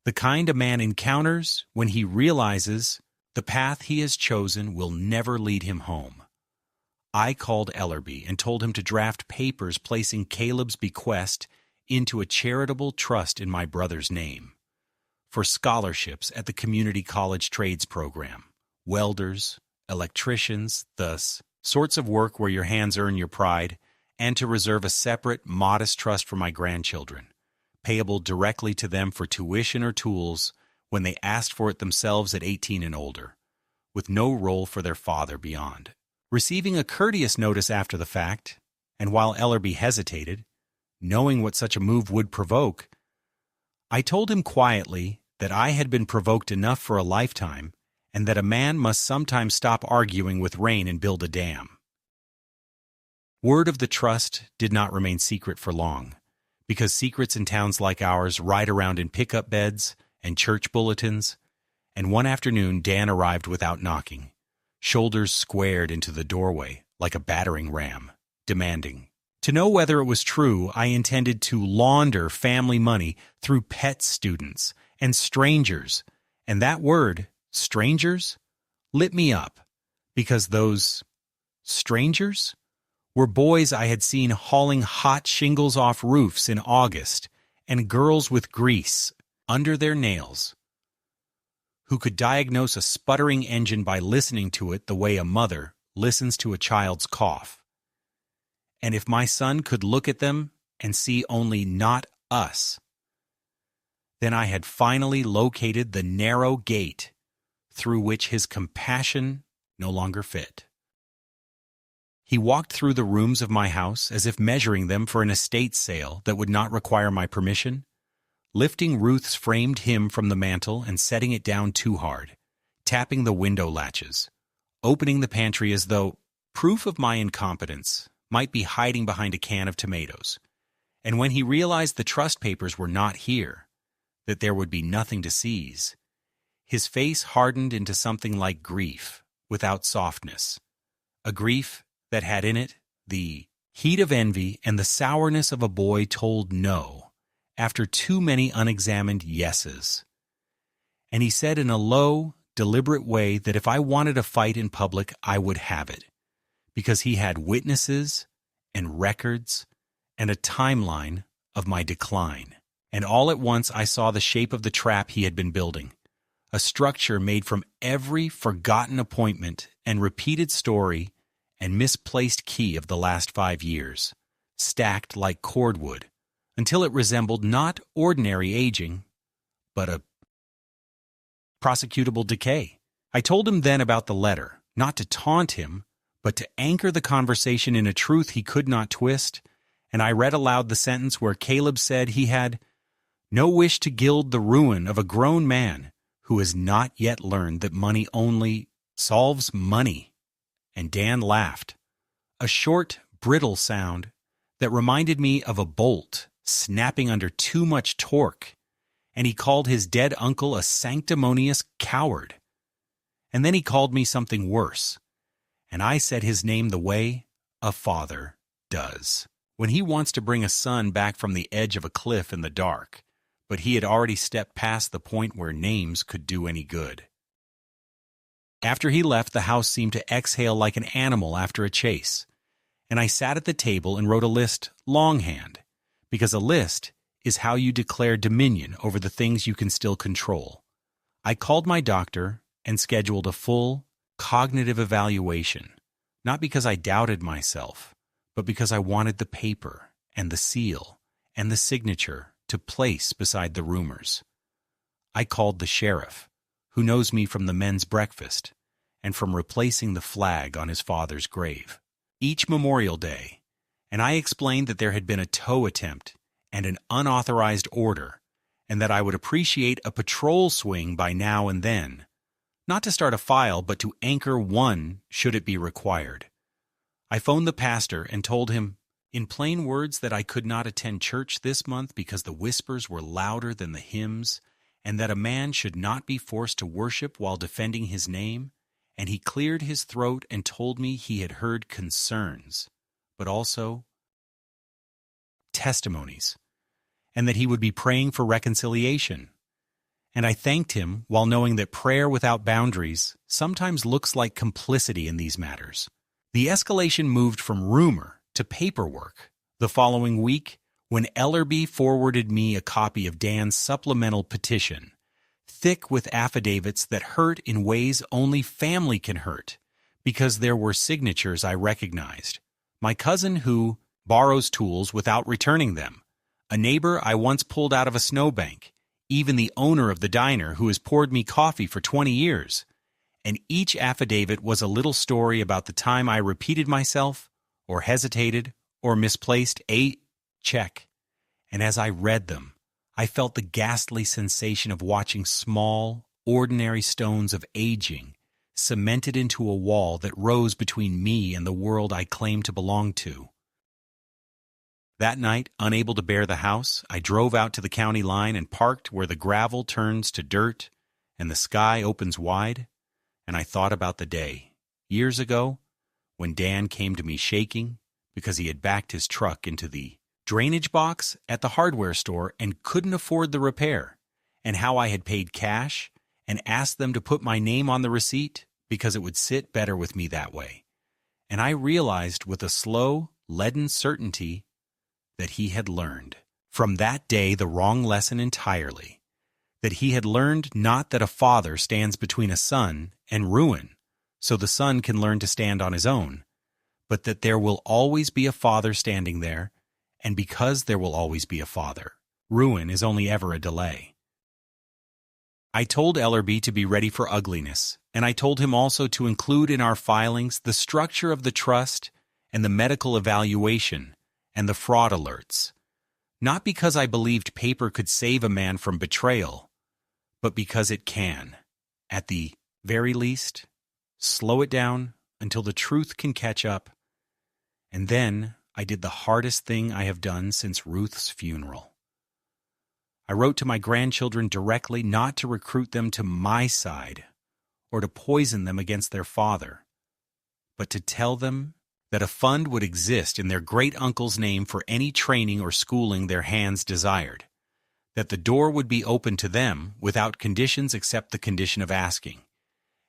S1: the kind a man encounters when he realizes the path he has chosen will never lead him home. I called Ellerby and told him to draft papers placing Caleb's bequest into a charitable trust in my brother's name, for scholarships at the community college trades program, welders, electricians, thus sorts of work where your hands earn your pride, and to reserve a separate, modest trust for my grandchildren, payable directly to them for tuition or tools when they asked for it themselves at 18 and older, with no role for their father beyond. Receiving a courteous notice after the fact, and while Ellerby hesitated, knowing what such a move would provoke, I told him quietly that I had been provoked enough for a lifetime, and that a man must sometimes stop arguing with rain and build a dam. Word of the trust did not remain secret for long, because secrets in towns like ours ride around in pickup beds and church bulletins, and one afternoon Dan arrived without knocking, shoulders squared into the doorway like a battering ram, demanding. To know whether it was true, I intended to launder family money through pet students and strangers, and that word, strangers, lit me up, because those strangers were boys I had seen hauling hot shingles off roofs in August, and girls with grease under their nails, who could diagnose a sputtering engine by listening to it the way a mother listens to a child's cough. And if my son could look at them and see only not us, then I had finally located the narrow gate through which his compassion no longer fit. He walked through the rooms of my house as if measuring them for an estate sale that would not require my permission, lifting Ruth's framed hymn from the mantel and setting it down too hard, tapping the window latches, opening the pantry as though proof of my incompetence might be hiding behind a can of tomatoes. And when he realized the trust papers were not here, that there would be nothing to seize, his face hardened into something like grief without softness, a grief that had in it the heat of envy and the sourness of a boy told no after too many unexamined yeses. And he said in a low, deliberate way that if I wanted a fight in public, I would have it, because he had witnesses and records and a timeline of my decline. And all at once I saw the shape of the trap he had been building, a structure made from every forgotten appointment and repeated story and misplaced key of the last 5 years, stacked like cordwood, until it resembled not ordinary aging, but a prosecutable decay. I told him then about the letter, not to taunt him, but to anchor the conversation in a truth he could not twist, and I read aloud the sentence where Caleb said he had no wish to gild the ruin of a grown man who has not yet learned that money only solves money. And Dan laughed, a short, brittle sound that reminded me of a bolt snapping under too much torque, and he called his dead uncle a sanctimonious coward. And then he called me something worse, and I said his name the way a father does when he wants to bring a son back from the edge of a cliff in the dark, but he had already stepped past the point where names could do any good. After he left, the house seemed to exhale like an animal after a chase, and I sat at the table and wrote a list longhand, because a list is how you declare dominion over the things you can still control. I called my doctor and scheduled a full cognitive evaluation, not because I doubted myself, but because I wanted the paper and the seal and the signature to place beside the rumors. I called the sheriff, who knows me from the men's breakfast and from replacing the flag on his father's grave each Memorial Day, and I explained that there had been a tow attempt and an unauthorized order, and that I would appreciate a patrol swing by now and then, not to start a file, but to anchor one should it be required. I phoned the pastor and told him, in plain words, that I could not attend church this month because the whispers were louder than the hymns, and that a man should not be forced to worship while defending his name, and he cleared his throat and told me he had heard concerns, but also testimonies, and that he would be praying for reconciliation. And I thanked him while knowing that prayer without boundaries sometimes looks like complicity in these matters. The escalation moved from rumor to paperwork the following week when Ellerby forwarded me a copy of Dan's supplemental petition, thick with affidavits that hurt in ways only family can hurt, because there were signatures I recognized. My cousin who borrows tools without returning them, a neighbor I once pulled out of a snowbank, even the owner of the diner who has poured me coffee for 20 years. And each affidavit was a little story about the time I repeated myself, or hesitated, or misplaced a check. And as I read them, I felt the ghastly sensation of watching small, ordinary stones of aging cemented into a wall that rose between me and the world I claimed to belong to. That night, unable to bear the house, I drove out to the county line and parked where the gravel turns to dirt and the sky opens wide, and I thought about the day, years ago, when Dan came to me shaking because he had backed his truck into the drainage box at the hardware store and couldn't afford the repair, and how I had paid cash and asked them to put my name on the receipt because it would sit better with me that way. And I realized with a slow, leaden certainty that he had learned from that day the wrong lesson entirely, that he had learned not that a father stands between a son and ruin so the son can learn to stand on his own, but that there will always be a father standing there, and because there will always be a father, ruin is only ever a delay. I told Ellerby to be ready for ugliness, and I told him also to include in our filings the structure of the trust and the medical evaluation and the fraud alerts, not because I believed paper could save a man from betrayal, but because it can, at the very least, slow it down until the truth can catch up. And then I did the hardest thing I have done since Ruth's funeral. I wrote to my grandchildren directly not to recruit them to my side or to poison them against their father, but to tell them that a fund would exist in their great-uncle's name for any training or schooling their hands desired, that the door would be open to them without conditions except the condition of asking,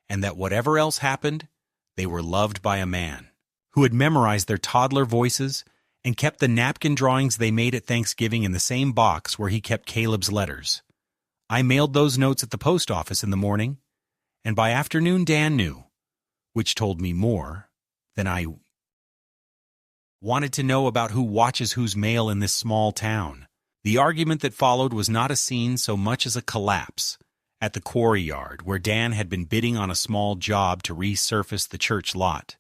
S1: and that whatever else happened, they were loved by a man who had memorized their toddler voices and kept the napkin drawings they made at Thanksgiving in the same box where he kept Caleb's letters. I mailed those notes at the post office in the morning, and by afternoon Dan knew, which told me more than I wanted to know about who watches whose mail in this small town. The argument that followed was not a scene so much as a collapse at the quarry yard where Dan had been bidding on a small job to resurface the church lot.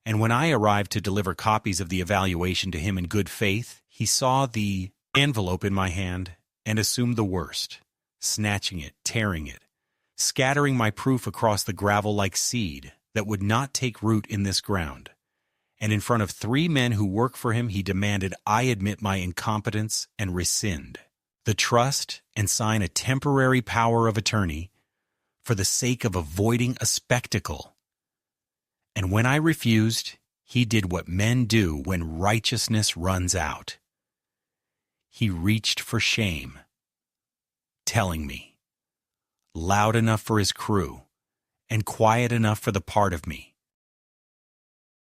S1: And when I arrived to deliver copies of the evaluation to him in good faith, he saw the envelope in my hand and assumed the worst, snatching it, tearing it, scattering my proof across the gravel like seed that would not take root in this ground. And in front of 3 men who work for him, he demanded I admit my incompetence and rescind the trust and sign a temporary power of attorney for the sake of avoiding a spectacle. And when I refused, he did what men do when righteousness runs out. He reached for shame, telling me, loud enough for his crew and quiet enough for the part of me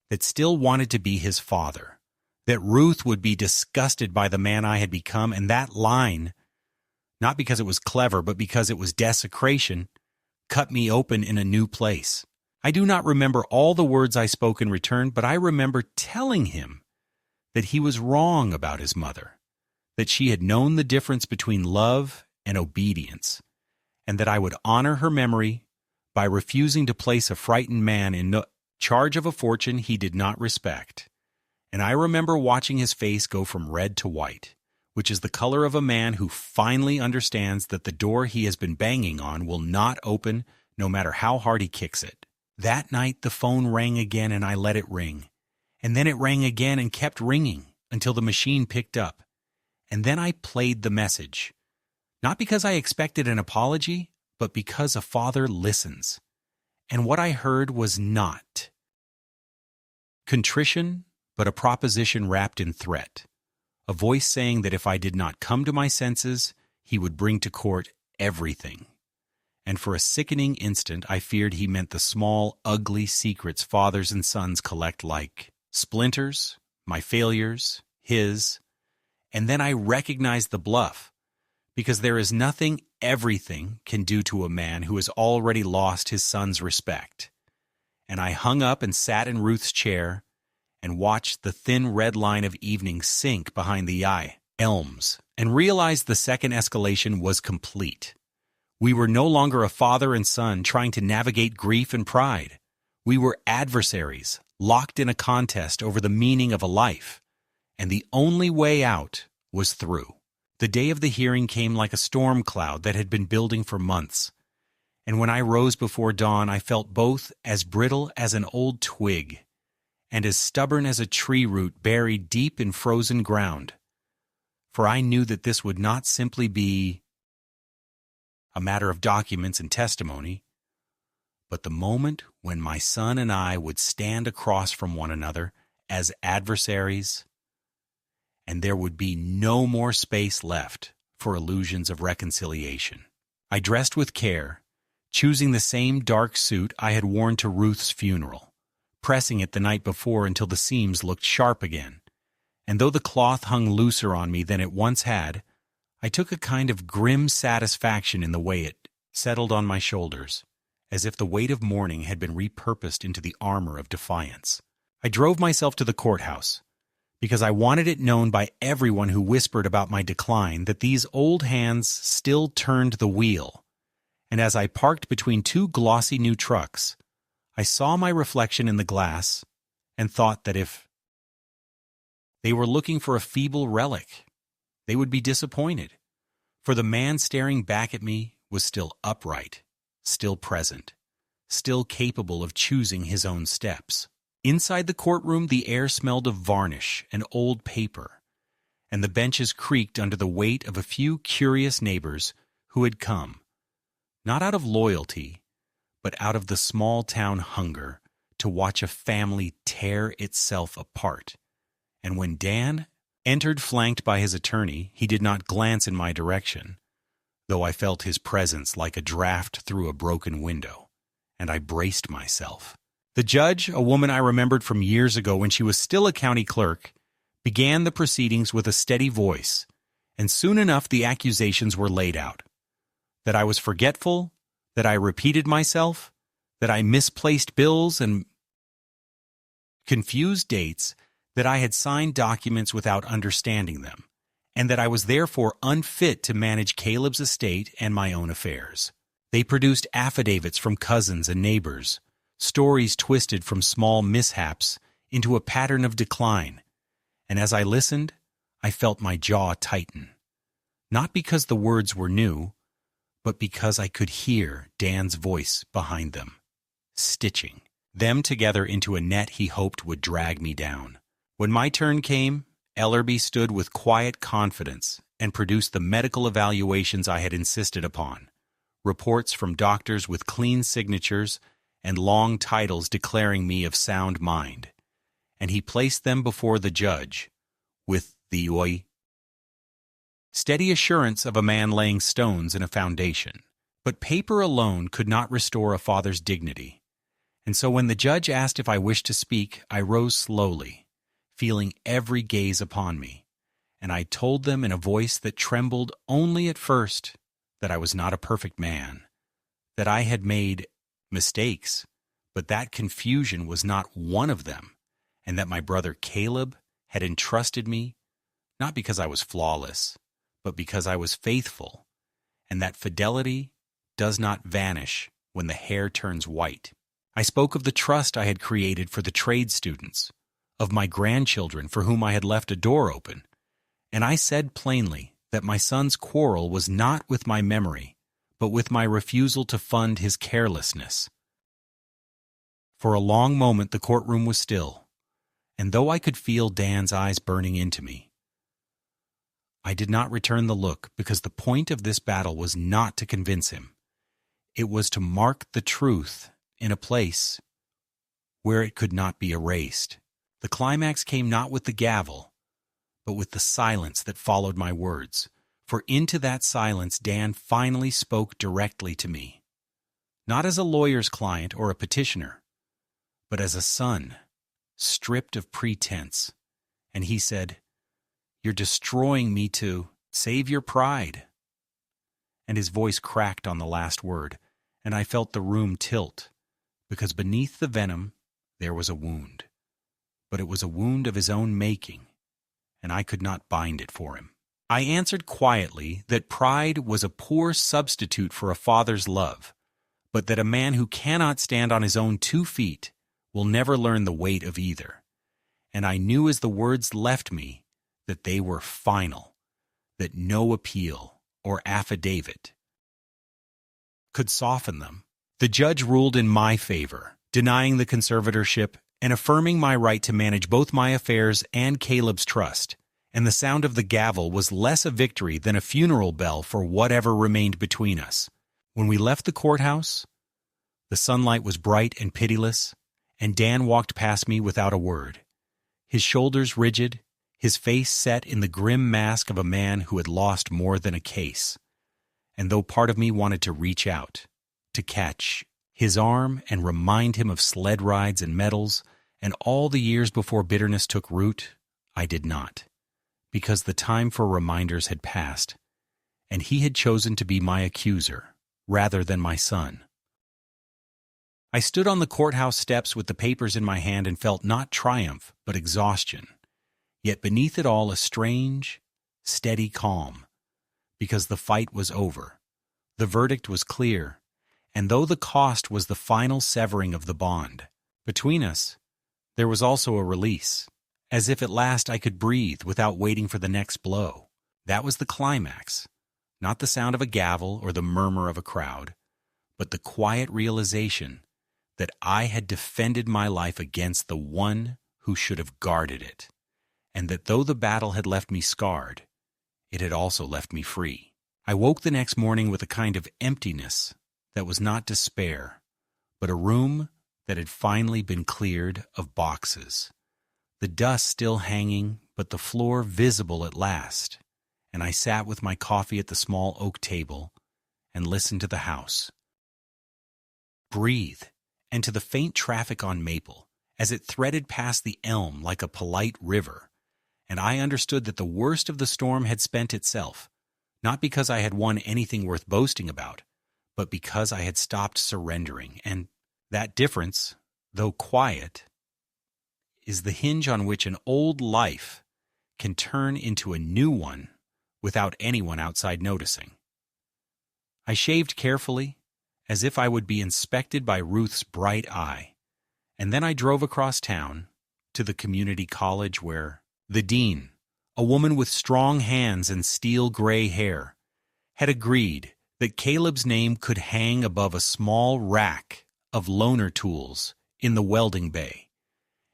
S1: that still wanted to be his father, that Ruth would be disgusted by the man I had become, and that line, not because it was clever, but because it was desecration, cut me open in a new place. I do not remember all the words I spoke in return, but I remember telling him that he was wrong about his mother, that she had known the difference between love and obedience, and that I would honor her memory by refusing to place a frightened man in charge of a fortune he did not respect. And I remember watching his face go from red to white, which is the color of a man who finally understands that the door he has been banging on will not open no matter how hard he kicks it. That night the phone rang again and I let it ring. And then it rang again and kept ringing until the machine picked up. And then I played the message. Not because I expected an apology, but because a father listens. And what I heard was not contrition, but a proposition wrapped in threat. A voice saying that if I did not come to my senses, he would bring to court everything. And for a sickening instant, I feared he meant the small, ugly secrets fathers and sons collect like splinters, my failures, his. And then I recognized the bluff, because there is nothing everything can do to a man who has already lost his son's respect. And I hung up and sat in Ruth's chair and watched the thin red line of evening sink behind the elms and realized the second escalation was complete. We were no longer a father and son trying to navigate grief and pride. We were adversaries, locked in a contest over the meaning of a life, and the only way out was through. The day of the hearing came like a storm cloud that had been building for months, and when I rose before dawn, I felt both as brittle as an old twig and as stubborn as a tree root buried deep in frozen ground. For I knew that this would not simply be a matter of documents and testimony, but the moment when my son and I would stand across from one another as adversaries, and there would be no more space left for illusions of reconciliation. I dressed with care, choosing the same dark suit I had worn to Ruth's funeral, pressing it the night before until the seams looked sharp again. And though the cloth hung looser on me than it once had, I took a kind of grim satisfaction in the way it settled on my shoulders, as if the weight of mourning had been repurposed into the armor of defiance. I drove myself to the courthouse, because I wanted it known by everyone who whispered about my decline that these old hands still turned the wheel. And as I parked between 2 glossy new trucks, I saw my reflection in the glass and thought that if they were looking for a feeble relic, they would be disappointed, for the man staring back at me was still upright, still present, still capable of choosing his own steps. Inside the courtroom, the air smelled of varnish and old paper, and the benches creaked under the weight of a few curious neighbors who had come, not out of loyalty, but out of the small-town hunger to watch a family tear itself apart. And when Dan entered flanked by his attorney, he did not glance in my direction, though I felt his presence like a draft through a broken window, and I braced myself. The judge, a woman I remembered from years ago when she was still a county clerk, began the proceedings with a steady voice, and soon enough the accusations were laid out. That I was forgetful, that I repeated myself, that I misplaced bills and confused dates, that I had signed documents without understanding them, and that I was therefore unfit to manage Caleb's estate and my own affairs. They produced affidavits from cousins and neighbors, stories twisted from small mishaps into a pattern of decline, and as I listened, I felt my jaw tighten. Not because the words were new, but because I could hear Dan's voice behind them, stitching them together into a net he hoped would drag me down. When my turn came, Ellerby stood with quiet confidence and produced the medical evaluations I had insisted upon, reports from doctors with clean signatures and long titles declaring me of sound mind, and he placed them before the judge with the steady assurance of a man laying stones in a foundation. But paper alone could not restore a father's dignity, and so when the judge asked if I wished to speak, I rose slowly, feeling every gaze upon me, and I told them in a voice that trembled only at first that I was not a perfect man, that I had made mistakes, but that confusion was not one of them, and that my brother Caleb had entrusted me, not because I was flawless, but because I was faithful, and that fidelity does not vanish when the hair turns white. I spoke of the trust I had created for the trade students, of my grandchildren for whom I had left a door open, and I said plainly that my son's quarrel was not with my memory, but with my refusal to fund his carelessness. For a long moment the courtroom was still, and though I could feel Dan's eyes burning into me, I did not return the look because the point of this battle was not to convince him. It was to mark the truth in a place where it could not be erased. The climax came not with the gavel, but with the silence that followed my words, for into that silence Dan finally spoke directly to me, not as a lawyer's client or a petitioner, but as a son, stripped of pretense, and he said, "You're destroying me to save your pride." And his voice cracked on the last word, and I felt the room tilt, because beneath the venom there was a wound. But it was a wound of his own making, and I could not bind it for him. I answered quietly that pride was a poor substitute for a father's love, but that a man who cannot stand on his own 2 feet will never learn the weight of either. And I knew as the words left me that they were final, that no appeal or affidavit could soften them. The judge ruled in my favor, denying the conservatorship and affirming my right to manage both my affairs and Caleb's trust, and the sound of the gavel was less a victory than a funeral bell for whatever remained between us. When we left the courthouse, the sunlight was bright and pitiless, and Dan walked past me without a word, his shoulders rigid, his face set in the grim mask of a man who had lost more than a case. And though part of me wanted to reach out, to catch his arm and remind him of sled rides and medals and all the years before bitterness took root, I did not, because the time for reminders had passed, and he had chosen to be my accuser rather than my son. I stood on the courthouse steps with the papers in my hand and felt not triumph but exhaustion, yet beneath it all a strange, steady calm, because the fight was over. The verdict was clear, and though the cost was the final severing of the bond between us, there was also a release, as if at last I could breathe without waiting for the next blow. That was the climax, not the sound of a gavel or the murmur of a crowd, but the quiet realization that I had defended my life against the one who should have guarded it, and that though the battle had left me scarred, it had also left me free. I woke the next morning with a kind of emptiness that was not despair, but a room that had finally been cleared of boxes, the dust still hanging, but the floor visible at last, and I sat with my coffee at the small oak table and listened to the house breathe, and to the faint traffic on Maple as it threaded past the elm like a polite river, and I understood that the worst of the storm had spent itself, not because I had won anything worth boasting about, but because I had stopped surrendering, and that difference, though quiet, is the hinge on which an old life can turn into a new one without anyone outside noticing. I shaved carefully, as if I would be inspected by Ruth's bright eye, and then I drove across town to the community college where the dean, a woman with strong hands and steel-gray hair, had agreed that Caleb's name could hang above a small rack of loaner tools in the welding bay,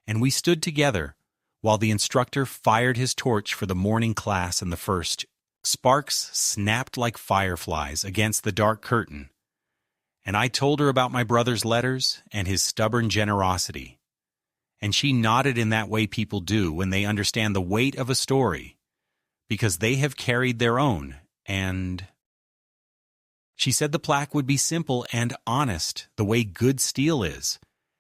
S1: and we stood together while the instructor fired his torch for the morning class in the first. Sparks snapped like fireflies against the dark curtain, and I told her about my brother's letters and his stubborn generosity, and she nodded in that way people do when they understand the weight of a story, because they have carried their own, and she said the plaque would be simple and honest, the way good steel is,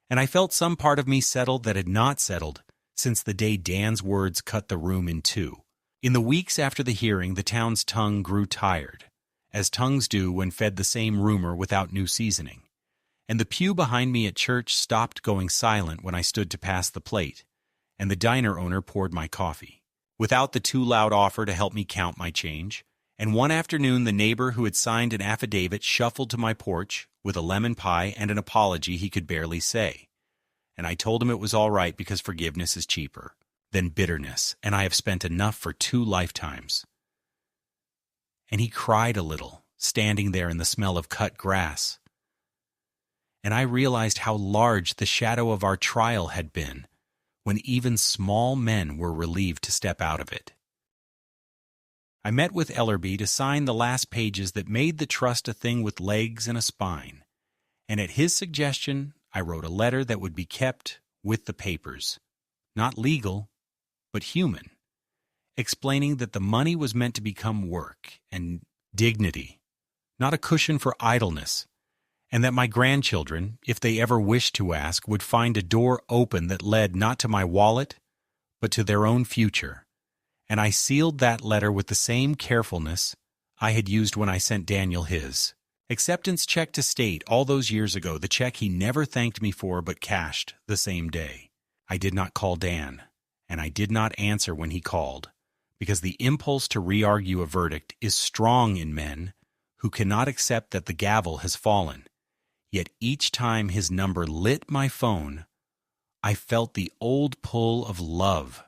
S1: and I felt some part of me settled that had not settled since the day Dan's words cut the room in two. In the weeks after the hearing, the town's tongue grew tired, as tongues do when fed the same rumor without new seasoning, and the pew behind me at church stopped going silent when I stood to pass the plate, and the diner owner poured my coffee, without the too loud offer to help me count my change. And one afternoon the neighbor who had signed an affidavit shuffled to my porch with a lemon pie and an apology he could barely say. And I told him it was all right because forgiveness is cheaper than bitterness, and I have spent enough for 2 lifetimes. And he cried a little, standing there in the smell of cut grass. And I realized how large the shadow of our trial had been when even small men were relieved to step out of it. I met with Ellerby to sign the last pages that made the trust a thing with legs and a spine, and at his suggestion I wrote a letter that would be kept with the papers, not legal, but human, explaining that the money was meant to become work and dignity, not a cushion for idleness, and that my grandchildren, if they ever wished to ask, would find a door open that led not to my wallet, but to their own future. And I sealed that letter with the same carefulness I had used when I sent Daniel his acceptance check to state all those years ago, the check he never thanked me for but cashed the same day. I did not call Dan, and I did not answer when he called, because the impulse to re-argue a verdict is strong in men who cannot accept that the gavel has fallen. Yet each time his number lit my phone, I felt the old pull of love,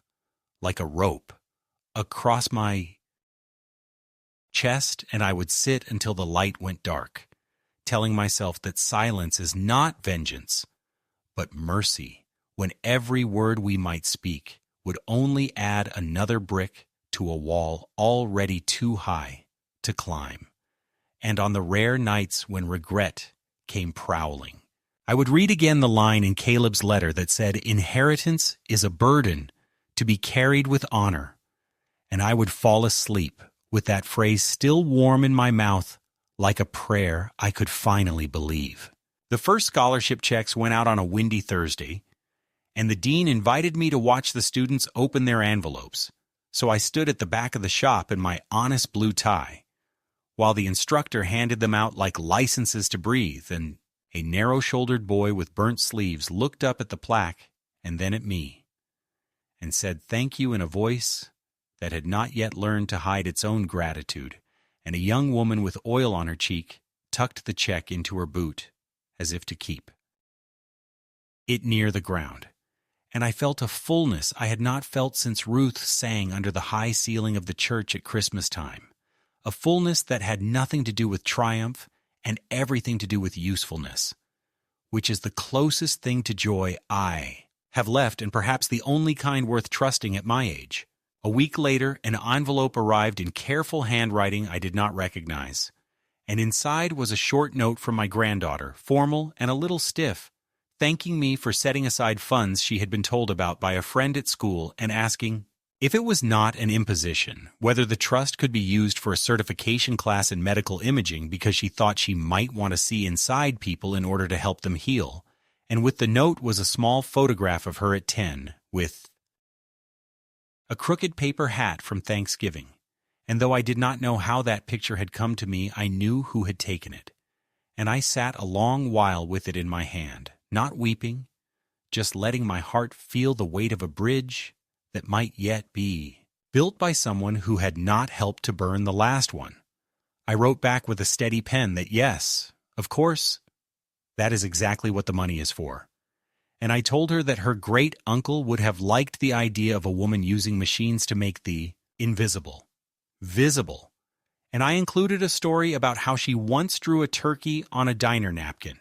S1: like a rope, across my chest, and I would sit until the light went dark, telling myself that silence is not vengeance, but mercy, when every word we might speak would only add another brick to a wall already too high to climb. And on the rare nights when regret came prowling, I would read again the line in Caleb's letter that said, "Inheritance is a burden to be carried with honor," and I would fall asleep with that phrase still warm in my mouth, like a prayer I could finally believe. The first scholarship checks went out on a windy Thursday, and the dean invited me to watch the students open their envelopes, so I stood at the back of the shop in my honest blue tie, while the instructor handed them out like licenses to breathe, and a narrow-shouldered boy with burnt sleeves looked up at the plaque and then at me, and said thank you in a voice that had not yet learned to hide its own gratitude, and a young woman with oil on her cheek tucked the check into her boot, as if to keep it near the ground, and I felt a fullness I had not felt since Ruth sang under the high ceiling of the church at Christmas time, a fullness that had nothing to do with triumph and everything to do with usefulness, which is the closest thing to joy I have left, and perhaps the only kind worth trusting at my age. A week later, an envelope arrived in careful handwriting I did not recognize, and inside was a short note from my granddaughter, formal and a little stiff, thanking me for setting aside funds she had been told about by a friend at school and asking if it was not an imposition, whether the trust could be used for a certification class in medical imaging because she thought she might want to see inside people in order to help them heal. And with the note was a small photograph of her at 10, with a crooked paper hat from Thanksgiving, and though I did not know how that picture had come to me, I knew who had taken it, and I sat a long while with it in my hand, not weeping, just letting my heart feel the weight of a bridge that might yet be built by someone who had not helped to burn the last one. I wrote back with a steady pen that yes, of course, that is exactly what the money is for. And I told her that her great-uncle would have liked the idea of a woman using machines to make the invisible visible. And I included a story about how she once drew a turkey on a diner napkin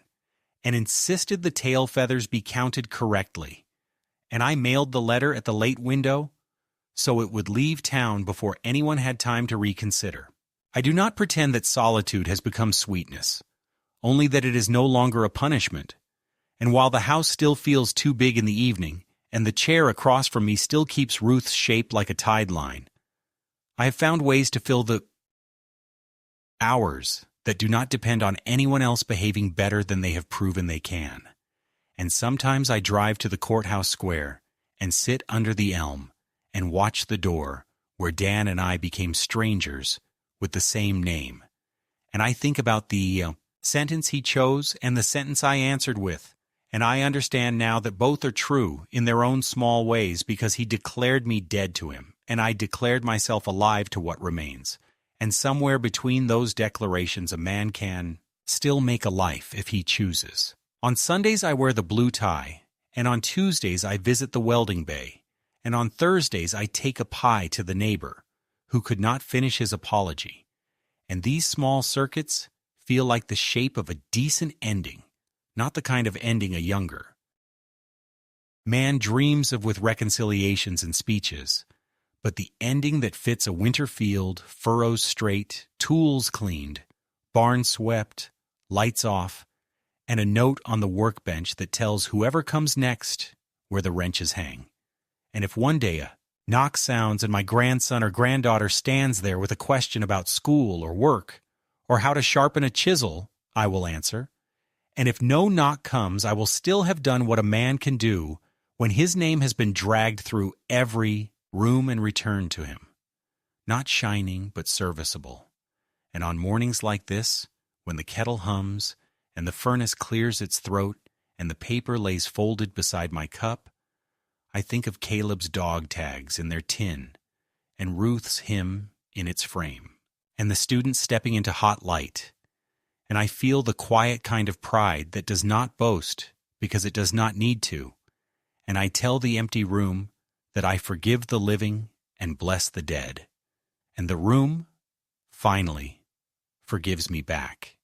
S1: and insisted the tail feathers be counted correctly. And I mailed the letter at the late window so it would leave town before anyone had time to reconsider. I do not pretend that solitude has become sweetness, only that it is no longer a punishment. And while the house still feels too big in the evening, and the chair across from me still keeps Ruth's shape like a tide line, I have found ways to fill the hours that do not depend on anyone else behaving better than they have proven they can. And sometimes I drive to the courthouse square and sit under the elm and watch the door where Dan and I became strangers with the same name. And I think about the sentence he chose and the sentence I answered with. And I understand now that both are true in their own small ways because he declared me dead to him, and I declared myself alive to what remains. And somewhere between those declarations a man can still make a life if he chooses. On Sundays I wear the blue tie, and on Tuesdays I visit the welding bay, and on Thursdays I take a pie to the neighbor who could not finish his apology. And these small circuits feel like the shape of a decent ending. Not the kind of ending a younger man dreams of with reconciliations and speeches, but the ending that fits a winter field, furrows straight, tools cleaned, barn swept, lights off, and a note on the workbench that tells whoever comes next where the wrenches hang. And if one day a knock sounds and my grandson or granddaughter stands there with a question about school or work, or how to sharpen a chisel, I will answer. And if no knock comes, I will still have done what a man can do when his name has been dragged through every room and returned to him. Not shining, but serviceable. And on mornings like this, when the kettle hums, and the furnace clears its throat, and the paper lays folded beside my cup, I think of Caleb's dog tags in their tin, and Ruth's hymn in its frame, and the students stepping into hot light, and I feel the quiet kind of pride that does not boast because it does not need to. And I tell the empty room that I forgive the living and bless the dead. And the room, finally, forgives me back.